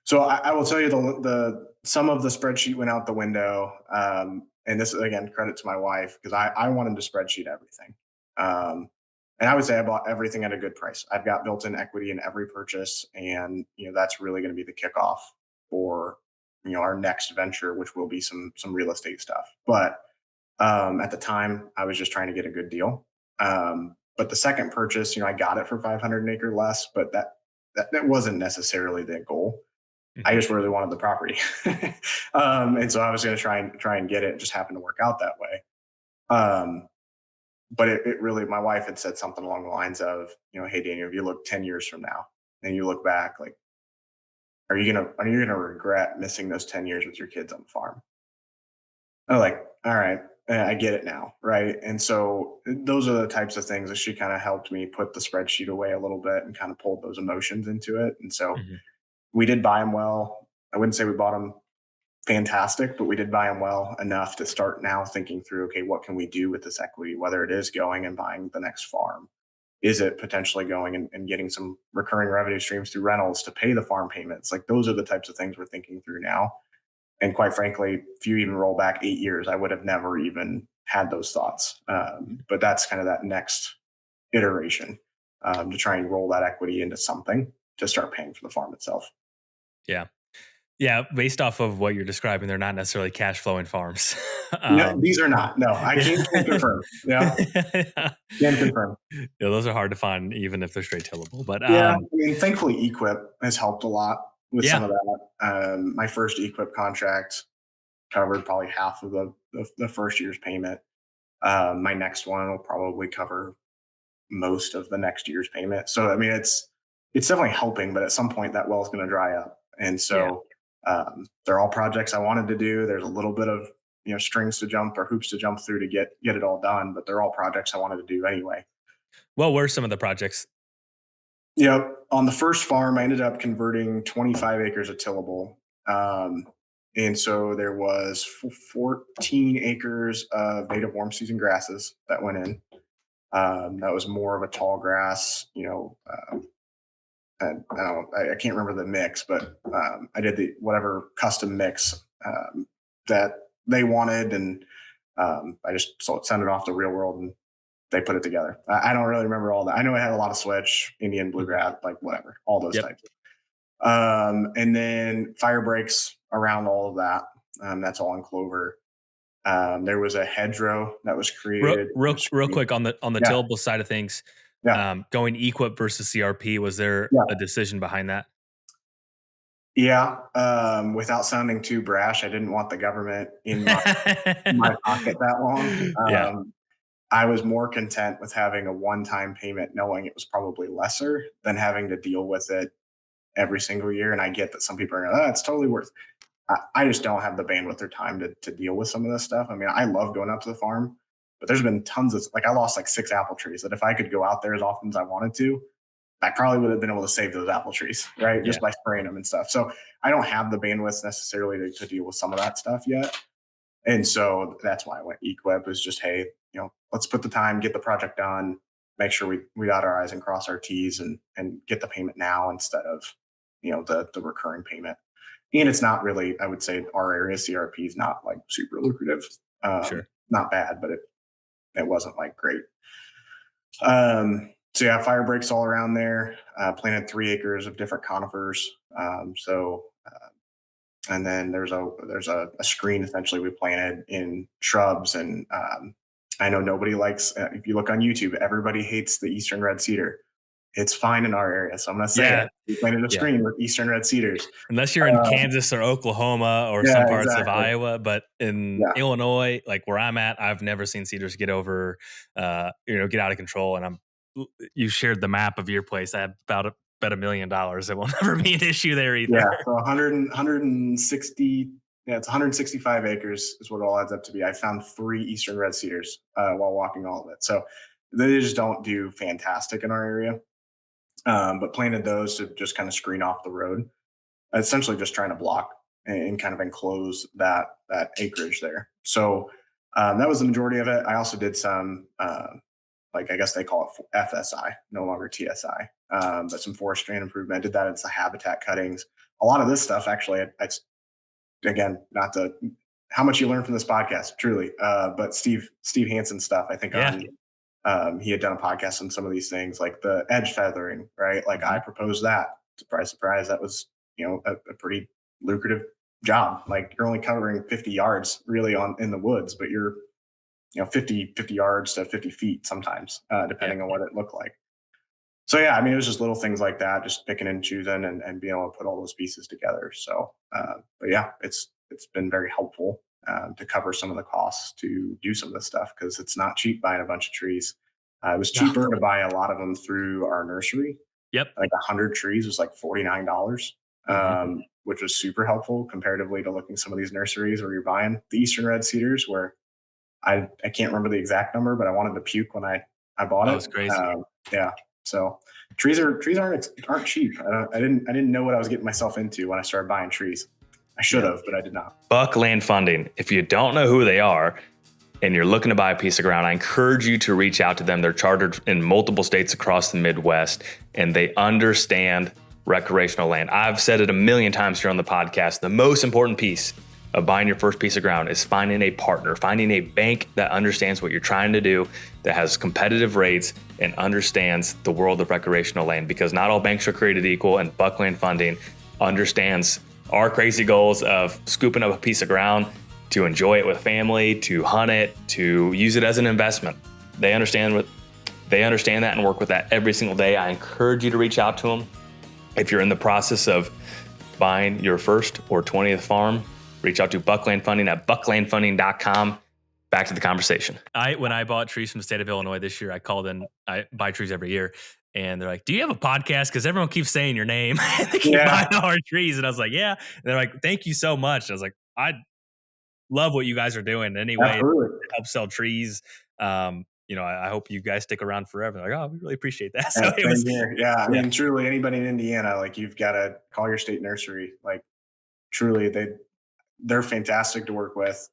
So I will tell you the some of the spreadsheet went out the window. And this is again credit to my wife because I wanted to spreadsheet everything. Um, and I would say I bought everything at a good price. I've got built-in equity in every purchase, and that's really going to be the kickoff for our next venture, which will be some real estate stuff. But at the time, I was just trying to get a good deal. But the second purchase, I got it for 500 an acre less, but that wasn't necessarily the goal. I Mhm. just really wanted the property. And so I was going to try and get it. It just happened to work out that way. Um, but it really, my wife had said something along the lines of, hey Daniel, if you look 10 years from now and you look back, like, are you gonna regret missing those 10 years with your kids on the farm? I'm like, all right, I get it now, right? And so those are the types of things that she kind of helped me put the spreadsheet away a little bit and kind of pulled those emotions into it. And so Mhm. we did buy them well. I wouldn't say we bought them fantastic, but we did buy them well enough to start now thinking through, okay, what can we do with this equity? Whether it is going and buying the next farm, is it potentially going and getting some recurring revenue streams through rentals to pay the farm payments? Like those are the types of things we're thinking through now. And quite frankly, if you even roll back 8 years, I would have never even had those thoughts. But that's kind of that next iteration to try and roll that equity into something to start paying for the farm itself. Yeah. Yeah, based off of what you're describing, they're not necessarily cash flowing farms. No, um, these are not. No, I can yeah. confirm. Yeah, can confirm. Yeah, those are hard to find, even if they're straight tillable. But Yeah, I mean, thankfully, Equip has helped a lot with some yeah, of that. My first Equip contract covered probably half of the first year's payment. My next one will probably cover most of the next year's payment. So I mean, it's definitely helping, but at some point that well is going to dry up, and yeah. so they're all projects I wanted to do. There's a little bit of strings to jump or hoops to jump through to get it all done, but they're all projects I wanted to do anyway. What were some of the projects? On the first farm, I ended up converting 25 acres of tillable. Um, and so there was 14 acres of native warm season grasses that went in. That was more of a tall grass, and I can't remember the mix, but I did the whatever custom mix that they wanted, and I just sent it off to Real World, and they put it together. I don't really remember all that. I know it had a lot of switch, Indian Mhm. bluegrass, like whatever, all those Yep. types. And then fire breaks around all of that. That's all in clover. There was a hedgerow that was Real, created. real quick on the Yeah, tillable side of things, yeah, going Equip versus CRP. Was there yeah. a decision behind that? Yeah, without sounding too brash, I didn't want the government in my pocket that long. Yeah, I was more content with having a one-time payment, knowing it was probably lesser than having to deal with it every single year. And I get that some people are, oh, it's totally worth. I just don't have the bandwidth or time to deal with some of this stuff. I mean, I love going out to the farm, but there's been tons of like I lost like 6 apple trees that if I could go out there as often as I wanted to, I probably would have been able to save those apple trees, right? yeah, Just by spraying them and stuff. So I don't have the bandwidth necessarily to deal with some of that stuff yet. And so that's why I went Equip is just, hey, let's put the time, get the project done, make sure we dot our I's and cross our T's and get the payment now instead of, the recurring payment. And it's not really, I would say our area CRP is not like super lucrative. sure. Not bad, but it wasn't like great. So yeah, fire breaks all around there. Planted 3 acres of different conifers. And then there's a screen essentially we planted in shrubs. And I know nobody likes. If you look on YouTube, everybody hates the eastern red cedar. It's fine in our area, so I'm gonna say Yeah, it. We planted a yeah. screen with eastern red cedars. Unless you're in Uh, Kansas or Oklahoma or yeah, some parts of exactly. Iowa, but in Yeah, Illinois, like where I'm at, I've never seen cedars get over, get out of control. And you shared the map of your place. I had bet $1 million. It will never be an issue there either. yeah. So 160. Yeah, it's 165 acres is what it all adds up to be. I found 3 eastern red cedars while walking all of it. So they just don't do fantastic in our area. But planted those to just kind of screen off the road, essentially just trying to block and kind of enclose that acreage there. So that was the majority of it. I also did some like I guess they call it FSI, no longer TSI, but some forest strain improvement. I did that. It's the habitat cuttings. A lot of this stuff actually, it's again, not to how much you learn from this podcast, truly. But Steve Hansen stuff, I think Yeah. he had done a podcast on some of these things, like the edge feathering, right? Like I proposed that. Surprise, surprise, that was a pretty lucrative job. Like you're only covering 50 yards really on in the woods, but you're 50 yards to 50 feet sometimes, depending on what it looked like. So yeah, I mean, it was just little things like that, just picking and choosing and being able to put all those pieces together. So, but yeah, it's been very helpful to cover some of the costs to do some of this stuff because it's not cheap buying a bunch of trees. It was No. cheaper to buy a lot of them through our nursery. Yep. Like 100 trees was like $49, which was super helpful comparatively to looking some of these nurseries where you're buying the Eastern red cedars, where I can't remember the exact number, but I wanted to puke when I bought it. That was crazy. Yeah. So trees aren't cheap. I didn't know what I was getting myself into when I started buying trees. I should have, but I did not. Buckland Funding. If you don't know who they are and you're looking to buy a piece of ground, I encourage you to reach out to them. They're chartered in multiple states across the Midwest, and they understand recreational land. I've said it a million times here on the podcast. The most important piece of buying your first piece of ground is finding a partner, finding a bank that understands what you're trying to do, that has competitive rates and understands the world of recreational land, because not all banks are created equal, and Buckland Funding understands our crazy goals of scooping up a piece of ground to enjoy it with family, to hunt it, to use it as an investment. They understand that and work with that every single day. I encourage you to reach out to them. If you're in the process of buying your first or 20th farm, reach out to Buckland Funding at bucklandfunding.com. Back to the conversation. When I bought trees from the state of Illinois this year, I called in. I buy trees every year, and they're like, "Do you have a podcast? Because everyone keeps saying your name. They keep buying all our trees." And I was like, "Yeah." And they're like, "Thank you so much." And I was like, "I love what you guys are doing. Anyway, to help sell trees. I hope you guys stick around forever." They're like, "Oh, we really appreciate that." So it was, yeah. I mean, truly, anybody in Indiana, like you've got to call your state nursery. Like, truly, they're fantastic to work with.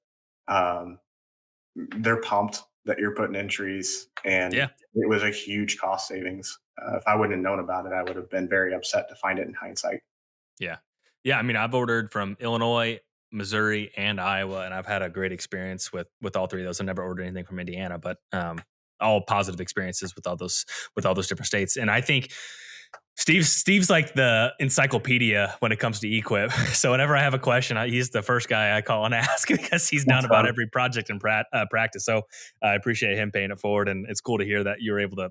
They're pumped that you're putting in trees, and it was a huge cost savings. If I wouldn't have known about it, I would have been very upset to find it in hindsight. Yeah. I mean, I've ordered from Illinois, Missouri, and Iowa, and I've had a great experience with all three of those. I never ordered anything from Indiana, but all positive experiences with all those different states. And I think Steve's like the encyclopedia when it comes to equip. So whenever I have a question, he's the first guy I call and ask because he's done about every project and practice. So I appreciate him paying it forward, and it's cool to hear that you were able to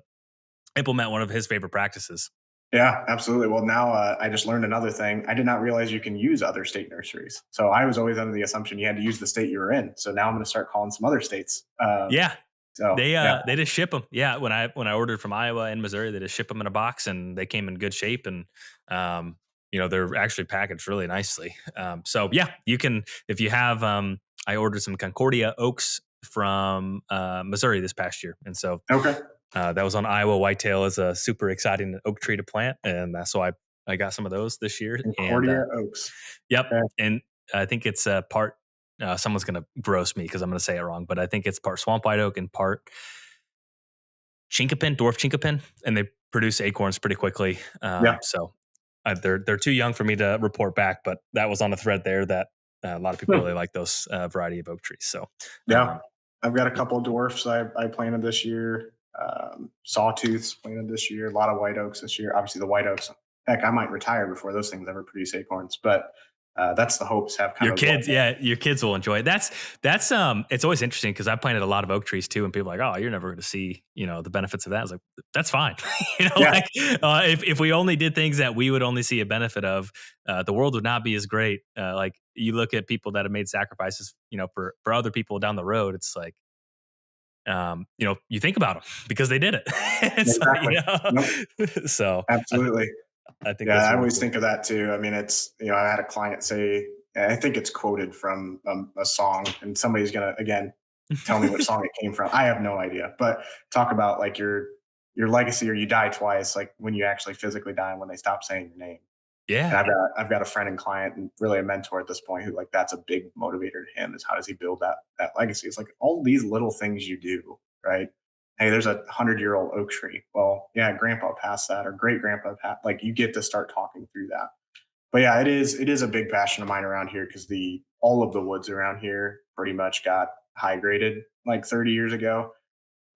implement one of his favorite practices. Yeah, absolutely. Well, now I just learned another thing. I did not realize you can use other state nurseries. So I was always under the assumption you had to use the state you were in. So now I'm going to start calling some other states. So they just ship them. Yeah, when I ordered from Iowa and Missouri, they just ship them in a box, and they came in good shape, and they're actually packaged really nicely. So yeah, you can, if you have. I ordered some Concordia oaks from Missouri this past year, and so that was on Iowa. Whitetail is a super exciting oak tree to plant, and so I got some of those this year. Concordia oaks. Yep, and I think it's part. Someone's going to gross me because I'm going to say it wrong, but I think it's part swamp white oak and part chinkapin, dwarf chinkapin, and they produce acorns pretty quickly. So they're too young for me to report back, but that was on a thread there that a lot of people really like those variety of oak trees. So I've got a couple of dwarfs I planted this year. Sawtooths planted this year. A lot of white oaks this year. Obviously, the white oaks. Heck, I might retire before those things ever produce acorns, but that's the hopes. Have kind your of kids, your kids will enjoy it. That's it's always interesting because I planted a lot of oak trees too, and people are like, "Oh, you're never going to see the benefits of that." I was like, "That's fine." If we only did things that we would only see a benefit of, the world would not be as great. Like you look at people that have made sacrifices, for other people down the road. It's like, you think about them because they did it. It's So absolutely. I think I always think of that too. I mean, it's, I had a client say, I think it's quoted from a song, and somebody's going to, again, tell me what song it came from. I have no idea, but talk about like your legacy, or you die twice, like when you actually physically die and when they stop saying your name. Yeah. And I've got a friend and client and really a mentor at this point who, like, that's a big motivator to him, is how does he build that legacy? It's like all these little things you do, right? hey, there's a 100-year-old oak tree. Well, yeah, grandpa passed that or great grandpa passed. Like you get to start talking through that. But yeah, it is a big passion of mine around here because the all of the woods around here pretty much got high graded like 30 years ago.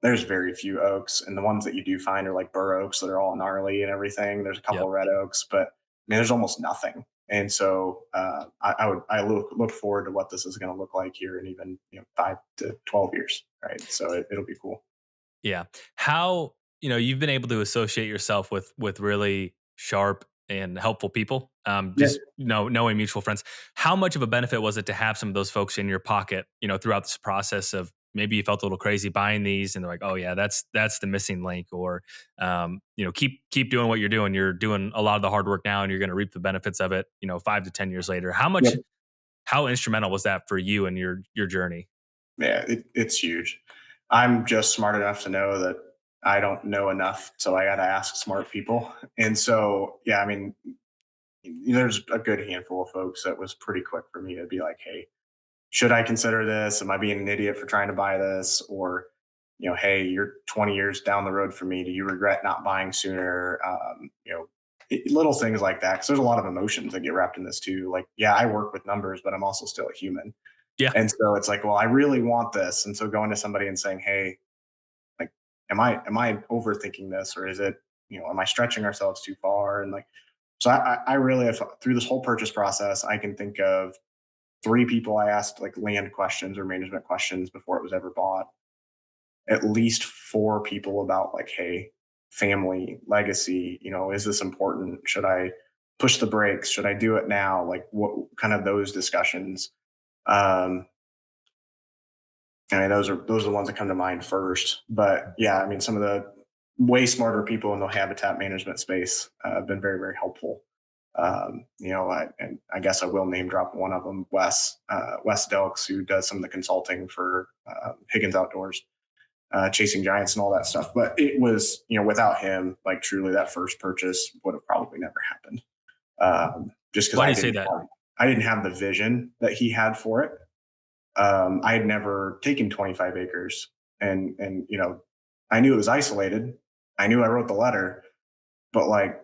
There's very few oaks, and the ones that you do find are like bur oaks that are all gnarly and everything. There's a couple Yep. of red oaks, but I mean, there's almost nothing. And so I look forward to what this is going to look like here in even 5 to 12 years, right? So it'll be cool. Yeah. How, you've been able to associate yourself with really sharp and helpful people. Yeah, Just knowing mutual friends. How much of a benefit was it to have some of those folks in your pocket, throughout this process of maybe you felt a little crazy buying these and they're like, oh yeah, that's the missing link, or keep doing what you're doing. You're doing a lot of the hard work now and you're going to reap the benefits of it, 5 to 10 years later. yeah, How instrumental was that for you and your journey? yeah. It's huge. I'm just smart enough to know that I don't know enough, so I got to ask smart people. And so yeah, I mean, there's a good handful of folks that was pretty quick for me to be like, hey, should I consider this? Am I being an idiot for trying to buy this? Or, hey, you're 20 years down the road from me. Do you regret not buying sooner? Little things like that. Because there's a lot of emotions that get wrapped in this too. Like, yeah, I work with numbers, but I'm also still a human. Yeah. And so it's like, well, I really want this. And so going to somebody and saying, hey, like, am I overthinking this, or is it, am I stretching ourselves too far? And like, so I really have through this whole purchase process, I can think of three people I asked like land questions or management questions before it was ever bought. At least four people about like, hey, family, legacy, is this important? Should I push the brakes? Should I do it now? Like what kind of those discussions? Um, I mean, those are the ones that come to mind first. But yeah, I mean, some of the way smarter people in the habitat management space have been very, very helpful. And I guess I will name drop one of them, Wes Delks, who does some of the consulting for Higgins Outdoors, Chasing Giants and all that stuff. But it was, without him, like truly that first purchase would have probably never happened. Just because Why do you say that? I didn't have the vision that he had for it. I had never taken 25 acres, and I knew it was isolated. I knew I wrote the letter, but like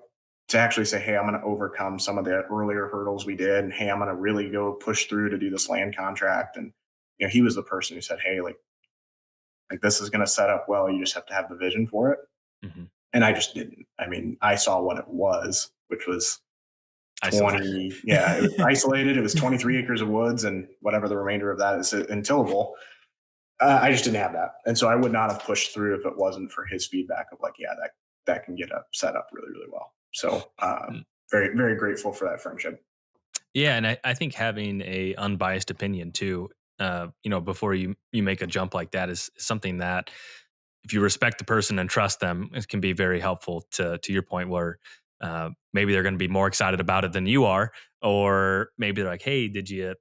to actually say, hey, I'm going to overcome some of the earlier hurdles we did, and hey, I'm going to really go push through to do this land contract. And he was the person who said, hey, like this is going to set up well. You just have to have the vision for it. Hmm. And I just didn't. I mean, I saw what it was, which was Isolated. 20. Yeah, it was isolated. It was 23 acres of woods, and whatever the remainder of that is in tillable. I just didn't have that, and so I would not have pushed through if it wasn't for his feedback of like, yeah, that can get up set up really, really well. So very, very grateful for that friendship. Yeah, and I think having a unbiased opinion too, before you make a jump like that is something that if you respect the person and trust them, it can be very helpful to your point where maybe they're going to be more excited about it than you are, or maybe they're like, hey, did you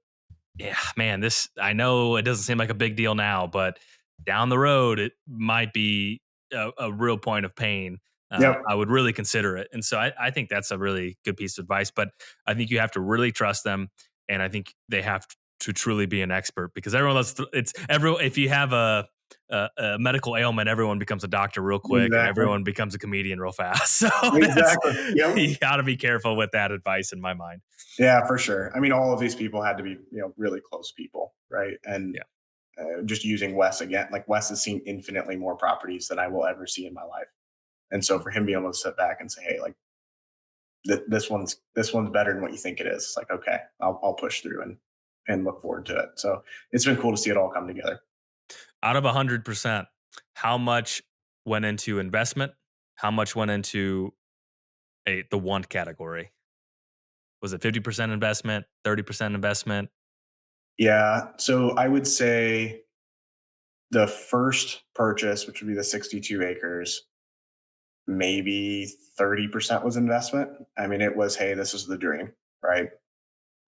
yeah, man, this I know it doesn't seem like a big deal now, but down the road it might be a real point of pain. Yep. I would really consider it, and so I think that's a really good piece of advice. But I think you have to really trust them, and I think they have to truly be an expert because everyone else. It's everyone. If you have a medical ailment, everyone becomes a doctor real quick, and Exactly. everyone becomes a comedian real fast. So that's Exactly. Yep. you got to be careful with that advice, in my mind. Yeah, for sure. I mean, all of these people had to be, really close people, right? And Yeah. just using Wes again, like Wes has seen infinitely more properties than I will ever see in my life. And so for him being able to sit back and say, hey, like this one's better than what you think it is. It's like, okay, I'll push through and look forward to it. So it's been cool to see it all come together. Out of 100%, how much went into investment? How much went into the want category? Was it 50% investment, 30% investment? Yeah. So I would say the first purchase, which would be the 62 acres, maybe 30% was investment. I mean, it was, hey, this is the dream, right?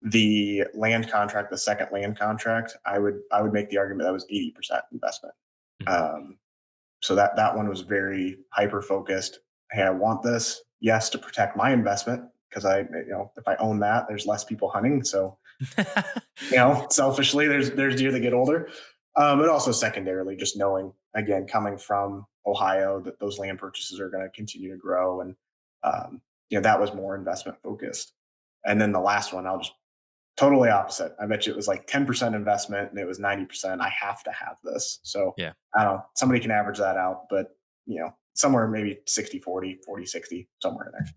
The land contract, the second land contract, I would make the argument that was 80% investment. Mhm. Um, so that one was very hyper focused. Hey, I want this, yes, to protect my investment because if I own that, there's less people hunting. So selfishly, there's deer that get older, but also secondarily, just knowing again, coming from Ohio, that those land purchases are going to continue to grow. And, that was more investment focused. And then the last one, I'll just totally opposite. I bet you it was like 10% investment and it was 90%. I have to have this. So Yeah, I don't know. Somebody can average that out, but somewhere maybe 60, 40, 40, 60, somewhere in there.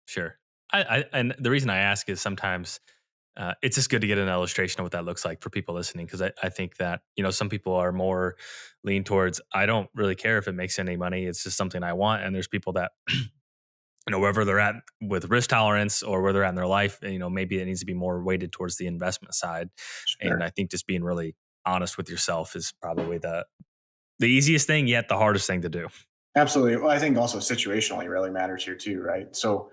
sure. And the reason I ask is sometimes it's just good to get an illustration of what that looks like for people listening, because I think that some people are more lean towards, I don't really care if it makes any money, it's just something I want. And there's people that wherever they're at with risk tolerance or where they're at in their life, maybe it needs to be more weighted towards the investment side. And Sure. I think just being really honest with yourself is probably the easiest thing, yet the hardest thing to do. Absolutely. Well, I think also situationally really matters here too, right? So,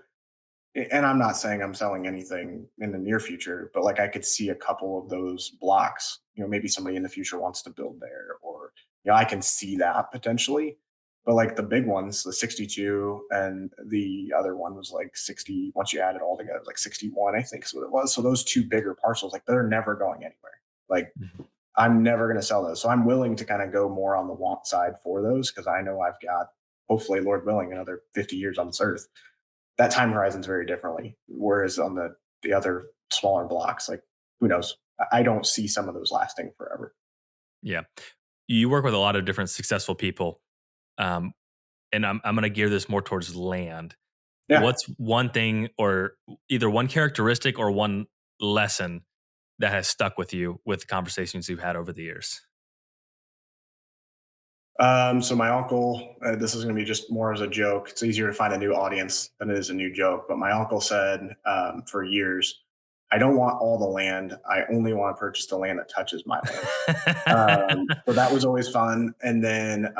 and I'm not saying I'm selling anything in the near future, but like I could see a couple of those blocks. Maybe somebody in the future wants to build there, or I can see that potentially. But like the big ones, the 62 and the other one was like 60. Once you add it all together, it was like 61, I think is what it was. So those two bigger parcels, like they're never going anywhere. Like Mhm. I'm never going to sell those. So I'm willing to kind of go more on the want side for those because I know I've got, hopefully, Lord willing, another 50 years on this earth. That time horizon's very differently. Whereas on the other smaller blocks, like who knows? I don't see some of those lasting forever. Yeah. You work with a lot of different successful people. Um, and I'm going to gear this more towards land. Yeah. What's one thing, or either one characteristic or one lesson that has stuck with you with the conversations you've had over the years? So my uncle, this is going to be just more as a joke. It's easier to find a new audience than it is a new joke. But my uncle said for years, I don't want all the land. I only want to purchase the land that touches my land. So that was always fun. And then,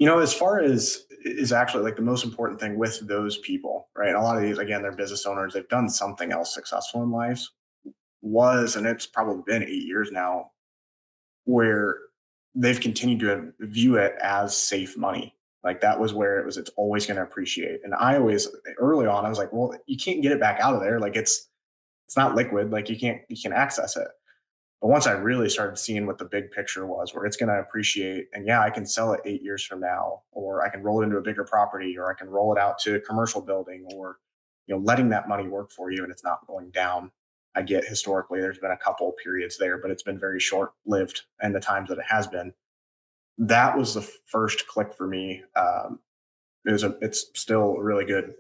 as far as is actually like the most important thing with those people, right? A lot of these, again, they're business owners. They've done something else successful in life. And it's probably been 8 years now, where they've continued to view it as safe money. Like that was where it's always going to appreciate. And I always, early on, I was like, well, you can't get it back out of there. Like it's not liquid. Like you can access it. But once I really started seeing what the big picture was, where it's going to appreciate, and yeah, I can sell it 8 years from now, or I can roll it into a bigger property, or I can roll it out to a commercial building, or letting that money work for you, and it's not going down. I get historically there's been a couple periods there, but it's been very short lived, and the times that it has been, that was the first click for me. It's still really good.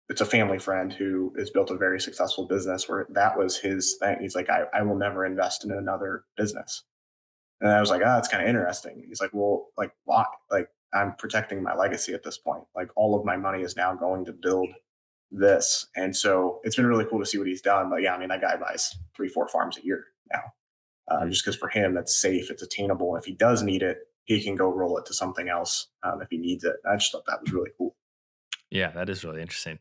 It's a family friend who has built a very successful business where that was his thing. He's like, I will never invest in another business. And I was like, that's kind of interesting. He's like, well, like, why? Like, I'm protecting my legacy at this point. Like, all of my money is now going to build this. And so it's been really cool to see what he's done. But yeah, I mean, that guy buys 3, 4 farms a year now, Mm. just because for him, that's safe, it's attainable. If he does need it, he can go roll it to something else if he needs it. I just thought that was really cool. Yeah, that is really interesting.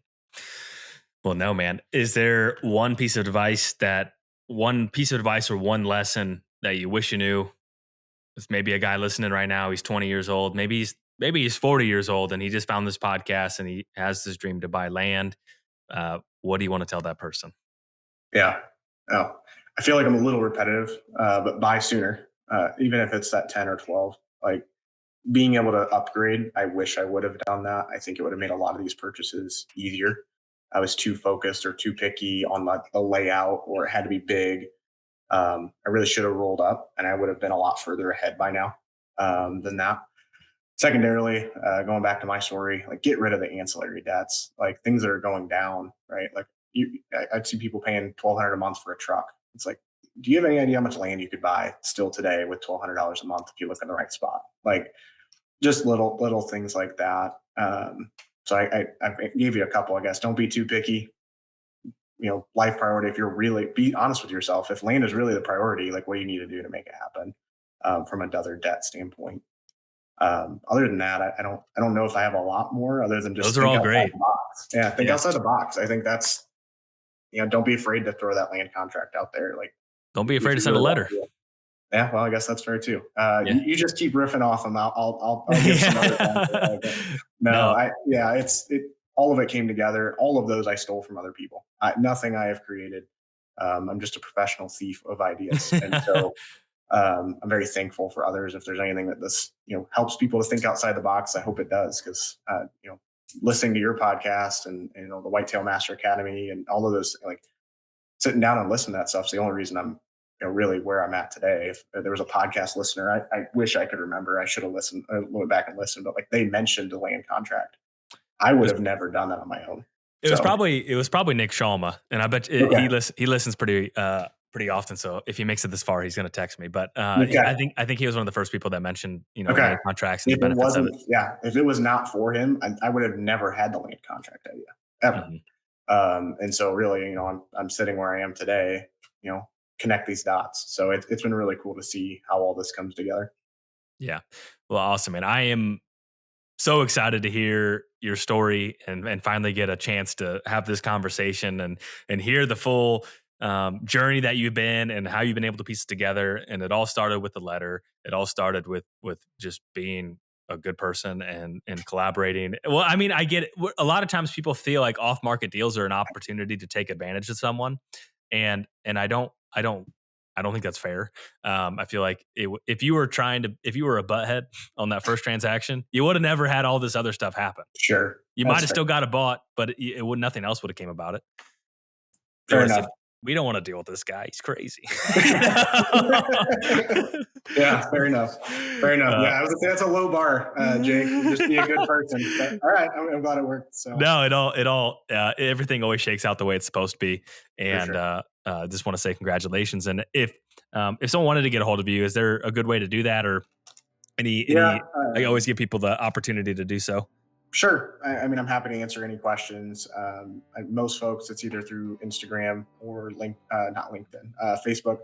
Well, no, man. Is there one piece of advice or one lesson that you wish you knew? There's maybe a guy listening right now. He's 20 years old. Maybe he's 40 years old, and he just found this podcast and he has this dream to buy land. What do you want to tell that person? Yeah. Oh, I feel like I'm a little repetitive, but buy sooner, even if it's that 10 or 12. Like being able to upgrade, I wish I would have done that. I think it would have made a lot of these purchases easier. I was too focused or too picky on the layout, or it had to be big. I really should have rolled up, and I would have been a lot further ahead by now than that. Secondarily, going back to my story, like get rid of the ancillary debts, like things that are going down, right? Like I'd see people paying $1,200 a month for a truck. It's like, do you have any idea how much land you could buy still today with $1,200 a month if you look in the right spot? Like just little things like that. So I gave you a couple, I guess. Don't be too picky. Life priority. If you're really, be honest with yourself. If land is really the priority, like what do you need to do to make it happen from another debt standpoint? Other than that, I don't know if I have a lot more other than just Those are think all outside great. the box. Yeah, think Yeah. outside the box. I think that's don't be afraid to throw that land contract out there. Like Don't be afraid if to you send a really want letter. to do it. Yeah, well, I guess that's fair too. Yeah. You just keep riffing off them. I'll give some other ones. But no, No, all of it came together. All of those I stole from other people. Nothing I have created. I'm just a professional thief of ideas, and so I'm very thankful for others. If there's anything that this, helps people to think outside the box, I hope it does. Because, listening to your podcast and, the Whitetail Master Academy and all of those, like sitting down and listening to that stuff is the only reason I'm, really where I'm at today. If there was a podcast listener, I wish I could remember, I should have listened, went back and listened, but like they mentioned the land contract. I would have never done that on my own. It was probably Nick Shalma, and I bet Okay. he listens pretty often. So if he makes it this far, he's going to text me. But Okay. I think he was one of the first people that mentioned Okay. land contracts and If the it benefits of it. wasn't, if it was not for him, I would have never had the land contract idea ever. And so really, I'm sitting where I am today, connect these dots. So it's been really cool to see how all this comes together. Yeah. Well, awesome. And I am so excited to hear your story and finally get a chance to have this conversation and hear the full journey that you've been and how you've been able to piece it together. And it all started with the letter. It all started with just being a good person and collaborating. Well, I mean, I get it. A lot of times people feel like off market deals are an opportunity to take advantage of someone. And I don't think that's fair. I feel like if you were a butthead on that first transaction, you would have never had all this other stuff happen. Sure. You might have still got it bought, but it would nothing else would have came about it. Fair enough. We don't want to deal with this guy. He's crazy. Yeah, fair enough. Fair enough. Yeah, I was gonna say that's a low bar, Jake. Just be a good person. But, all right, I'm glad it worked. So no, everything always shakes out the way it's supposed to be. And sure. just want to say congratulations. And if someone wanted to get a hold of you, is there a good way to do that, or any? I always give people the opportunity to do so. Sure. I mean, I'm happy to answer any questions. Most folks, it's either through Instagram or not LinkedIn, Facebook.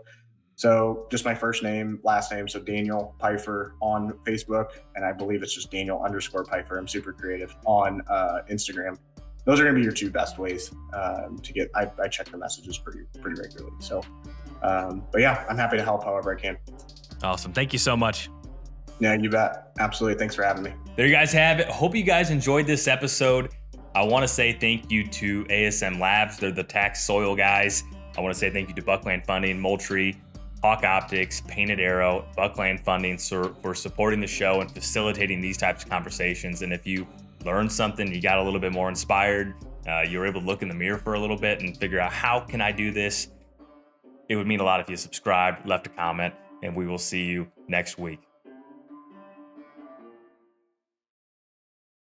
So just my first name, last name. So Daniel Pifer on Facebook. And I believe it's just Daniel_Pifer. I'm super creative on Instagram. Those are going to be your two best ways to get. I check the messages pretty regularly. So, but yeah, I'm happy to help however I can. Awesome. Thank you so much. Yeah, you bet. Absolutely. Thanks for having me. There you guys have it. Hope you guys enjoyed this episode. I want to say thank you to ASM Labs. They're the tax soil guys. I want to say thank you to Buckland Funding, Moultrie, Hawk Optics, Painted Arrow, Buckland Funding for supporting the show and facilitating these types of conversations. And if you learned something, you got a little bit more inspired, you were able to look in the mirror for a little bit and figure out how can I do this, it would mean a lot if you subscribed, left a comment, and we will see you next week.